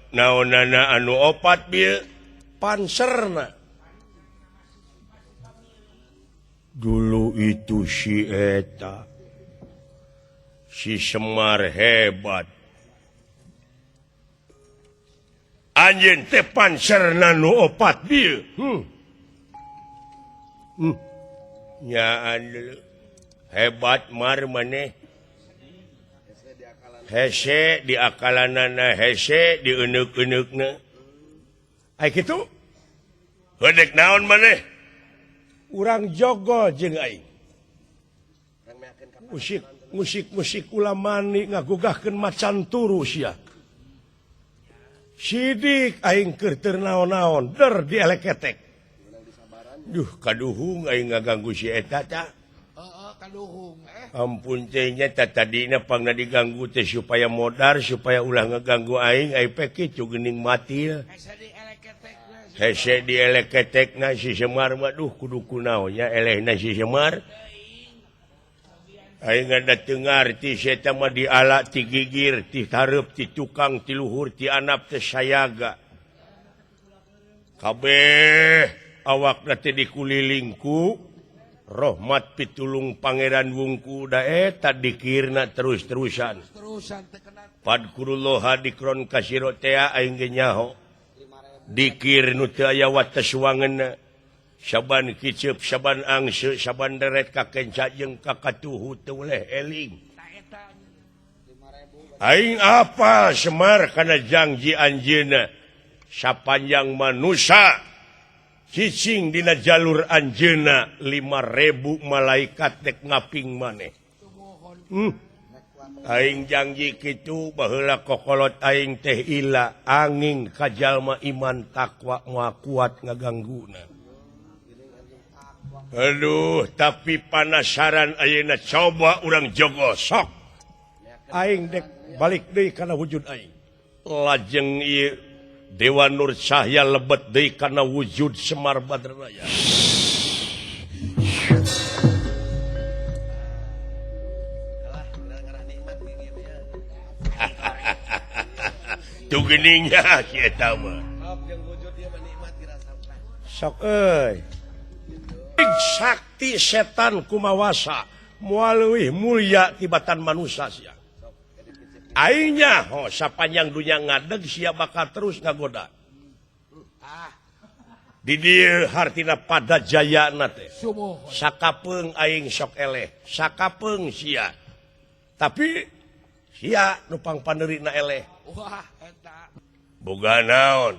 Speaker 4: Naonana anu opat bieu panserna. Dulu itu si eta si Semar hebat. Anjeun teh panserna nu opat bieu. Nyaan dulu hebat mar maneh hese di akalanana hese di eneuk-eneukna ai kitu hedek naon maneh urang jogo jeung aing musik ulamani ngagugahkeun macan turu sia sidik aing keur teu naon-naon der dieleketek. Duh, kaduhung aing ngaganggu si eta ta.
Speaker 3: Kaduhung
Speaker 4: Ampun teh nya tadina pangna diganggu teh supaya modar supaya ulah ngaganggu aing peke cu geuning mati. Hese dieleketekna si Semar mah duh kudu kunaon nya elehna si Semar. Aing ada teu ngarti si eta mah diala ti gigir ti hareup ti tukang ti luhur ti anap teh sayaga. Kabeh awak teh dikulilingku rahmat pitulung Pangeran Wungku da eta dikirna terus-terusan padkuruloha dikron kasiro teh aing ge nyaho dikir nu teu aya wates wangeunna saban kiceup saban angse saban deret ka kenca jeung ka katuhu teu leh eling aing apal Semar kana janji anjeunna sapanjang manusia cicing dina jalur anjeuna 5.000 malaikat dek ngaping maneh. Aing janji kitu baheula kokolot aing teh ila angin ka jalma iman takwa moal kuat ngagangguna. Aduh, tapi panasaran ayeuna coba urang jogo sok. Aing dek balik deui kana wujud aing. Lajeng ieu Dewa Nur Cahya lebet deui kana wujud Semar Badraya. Tu geuningnya kieta mah. Sok euy. Sakti setan kumawasa moal leuwih mulya tibatan manusia sia. Aingnya sapanjang dunya ngadeg sia bakal terus ngagoda. Di dieu hartina pada jayana teh. Sakapeung aing sok eleh, sakapeung sia. Tapi sia nu pangpaneurina eleh.
Speaker 3: Wah, eta.
Speaker 4: Boga naon?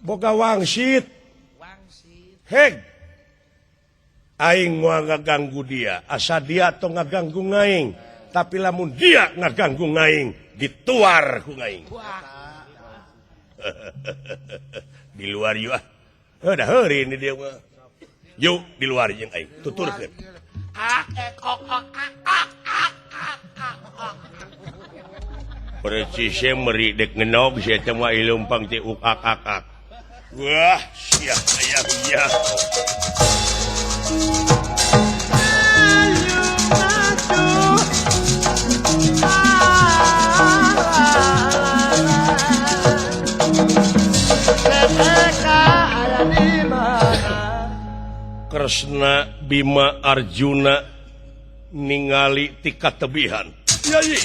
Speaker 4: Boga wangsit. Heg. Aing moal ngaganggu dia, asa dia tong ngaganggu ngaing. Tapi lamun dia ngaganggu ngaing, dituar ku ngaing. Di luar yuk ah. Udah hari ini dia mah. Yuk di luar jeung aing, tuturkeun. Percisnya meri dek ngenog sia teh mah ilumpang teh ukak-akak. Wah, sia aya iya. Kresna Bima Arjuna ningali ti katebihan. Yai.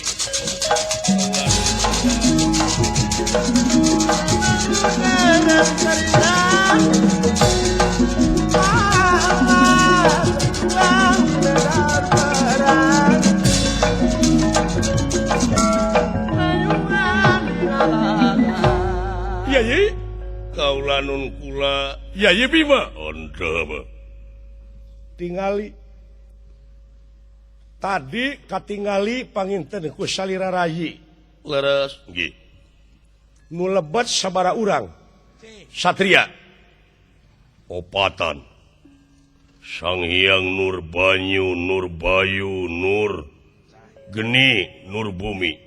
Speaker 4: lanun kula
Speaker 5: Ya ye bima.
Speaker 4: tingali tadi katingali panginten ku salira rayi leres nggih nu lebat sabara urang satria opatan Sang Hyang Nur Banyu Nur Bayu Nur Geni Nur Bumi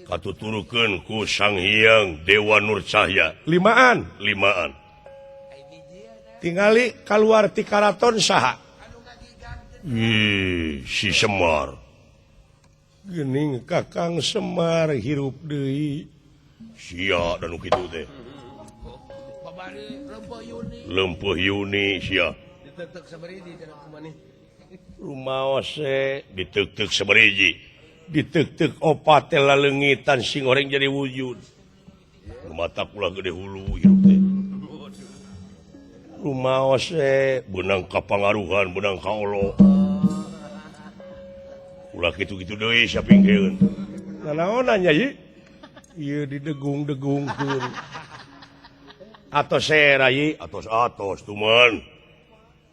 Speaker 4: katuturukeun ku Sang Hyang Dewa Nur Cahya limaan tingali keluar ti karaton saha si Semar geuning Kakang Semar hirup deui sia dan kitu teh lempeuh Yuni sia rumaos diteuk-teuk sabariji diteuk-teuk opat teh laleungitan sing goreng jadi wujud mata kula gede hulu hirup teh rumaos beunang kapangaruhan beunang ka Allah ulah kitu-kitu deui sapingkeun nanaon nya ieu didegung-degungkeun atos rai atos tuman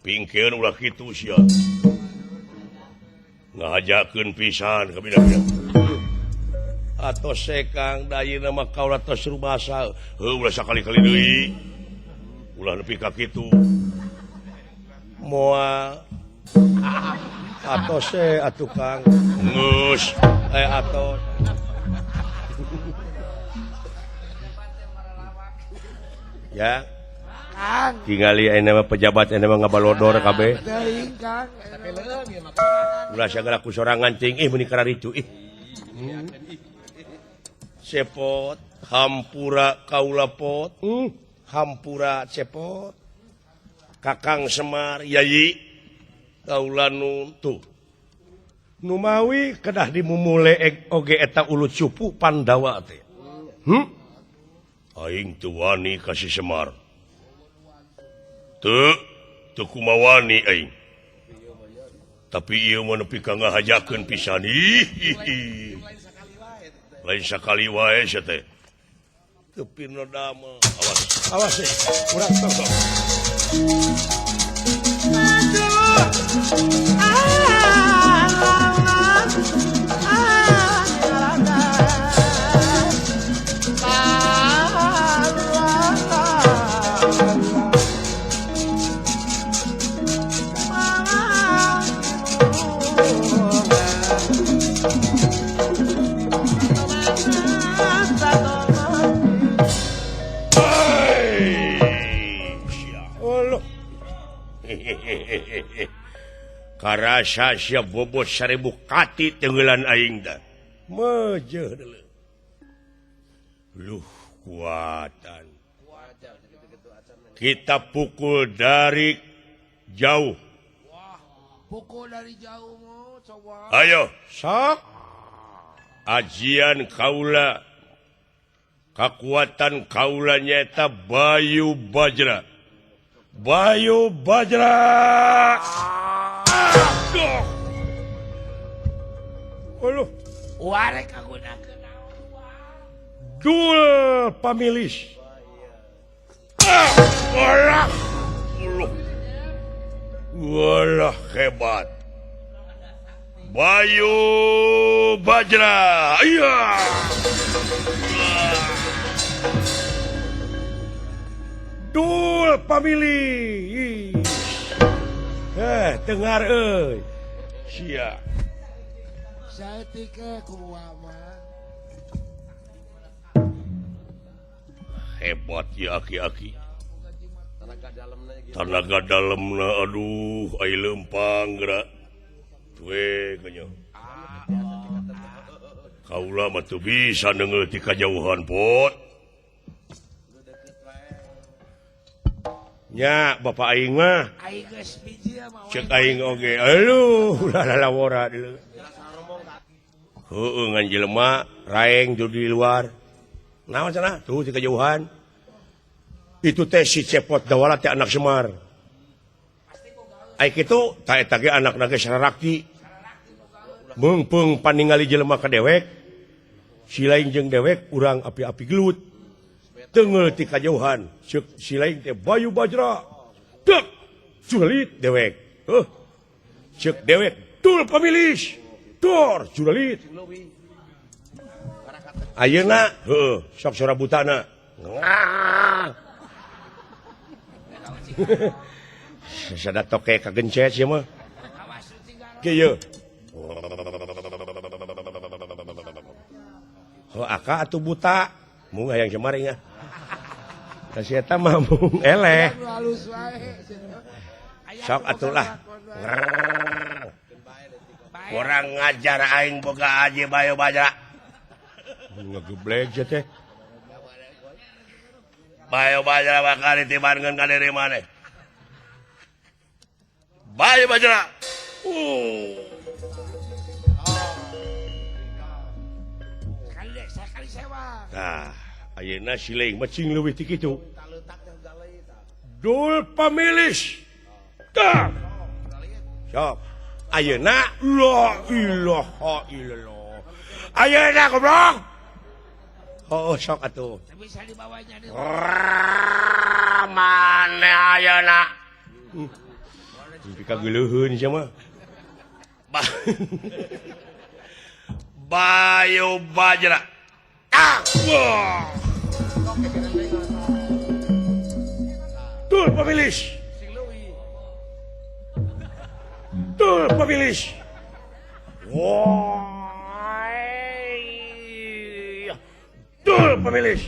Speaker 4: pingkeun ulah kitu sia ngahajakeun pisan ka bida-bida atos Kang dayeuna mah kaula tos rubasa heuh ulah sakali-kali deui ulah nepi ka kitu moal atos atuh Kang geus atos ya tingali ayeuna mah pejabat ayeuna mah ngabalodor kabeh
Speaker 3: Teuing Kang.
Speaker 4: ulah sagala ku sorangan cing meuni kararicu cepot hampura kaula pot hampura cepot Kakang Semar Yayi kaula nu tuh nu mawi kedah dimumule oge eta ulu cupu Pandawa teh aing teu wani ka si Semar teu kumawani aing tapi ieu mah nepi ka ngahajakeun pisan lain sakali wae sia teh teu pirna damel awas urang tong karasa sia bobot 1000 kati tenggelan aing dah meujeul deuleu luh kuatan kita pukul dari jauh
Speaker 3: Pukul dari jauh mo coba.
Speaker 4: ayo sok ajian kaula kekuatan kaula nyata Bayu Bajra Aduh.
Speaker 3: Warek aku nak kenal.
Speaker 4: Dul pamilis. Walah hebat. Bayu Bajra. Iya. Dul pamilis. Dengar euy. Sia.
Speaker 3: Saeutik kuama.
Speaker 4: Hebat ya aki-aki. Tenaga dalamna aduh ai lempang gerak. Tue kanya. Kaula mah teu bisa neungeul ti kajauhan pot. Nya bapak aing mah
Speaker 3: Aing geus biji mah.
Speaker 4: cek aing oge. Aduh ulah lawora deuleu. Heueuh ngan jelema raeng di luar. Naon cenah? Tuh di kejauhan. Itu teh si Cepot Dawala teh anak Semar. Ai kitu ta eta ge anakna ge Sararakti. Meungpeung paningali jelema ka dewek. Si lain jeung dewek urang api-api gelut. tengel ti kajauhan ceuk silaing teh Bayu Bajra tek juralit dewek ceuk dewek tul pamilis tor juralit ayeuna sok sorabutana sada toke kagencet sia mah kieu aka atuh buta mung hayang kemarin ya si eta mah mung eleh sok atuh lah kurang ngajar aing boga aji Bayu Bajra ngegeblek teh Bayu Bajra bakal ditibankeun ka diri maneh Bayu Bajra nah ayeuna sileing macing leuwih ti kitu dul pamilis tah sok ayeuna la ilaha illallah ayeuna goblok sok atuh
Speaker 3: Bisa dibawanya nih.
Speaker 4: maneh ayeuna Mimpi kageuleuheun sia mah Bayu Bajra Tul pamilis Tul pamilis Tul pamilis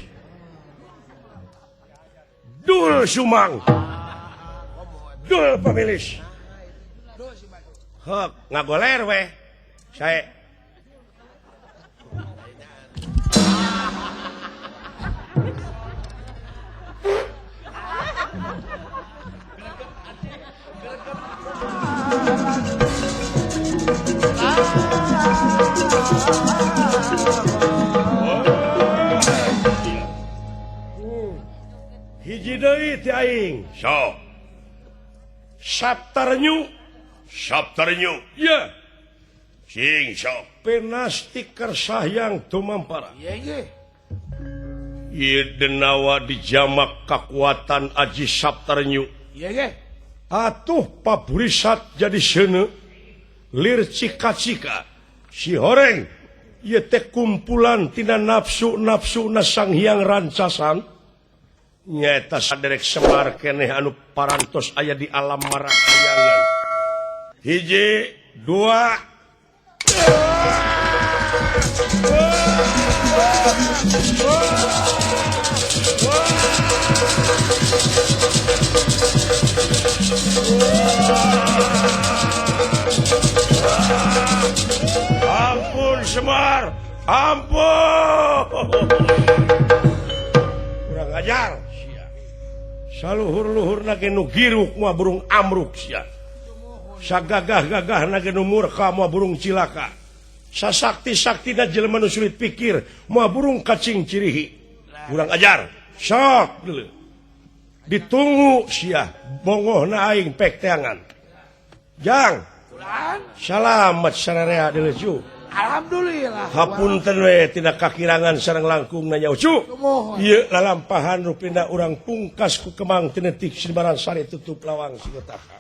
Speaker 4: Dul Sumang Dul pamilis Hek ngagoler weh saya hiji deui ti aing sok Sabtarnyu ya sing sok penasti kersayang tumampara
Speaker 3: Iya.
Speaker 4: ieu denawa dijamak kakuatan Aji Sabtarnyu
Speaker 3: Iya.
Speaker 4: atuh paburisat jadi seuneu lir cika-cika si horeng ieu teh kumpulan tina nafsu-nafsuna Sang Hyang Rancasan nyaeta saderek Semar keneh anu parantos aya di alam marakayangan hiji dua ampun Semar ampun kurang ajar saluhur-luhur nage nu giruk mah burung amruk sia sagagah-gagah nage nu murka mah burung cilaka sasakti-saktina jelema nu sulit pikir mah burung kacing cirihi kurang ajar sok deuleu ditunggu sia bongohna aing pek teangan jang salamet sararea deuleu cu
Speaker 3: Alhamdulillah.
Speaker 4: hapunten we tina kakirangan sareng langkung nanya ucu ieu lalampahan rupina urang pungkas ku kemang tinetik sibaran sari tutup lawang sigotaka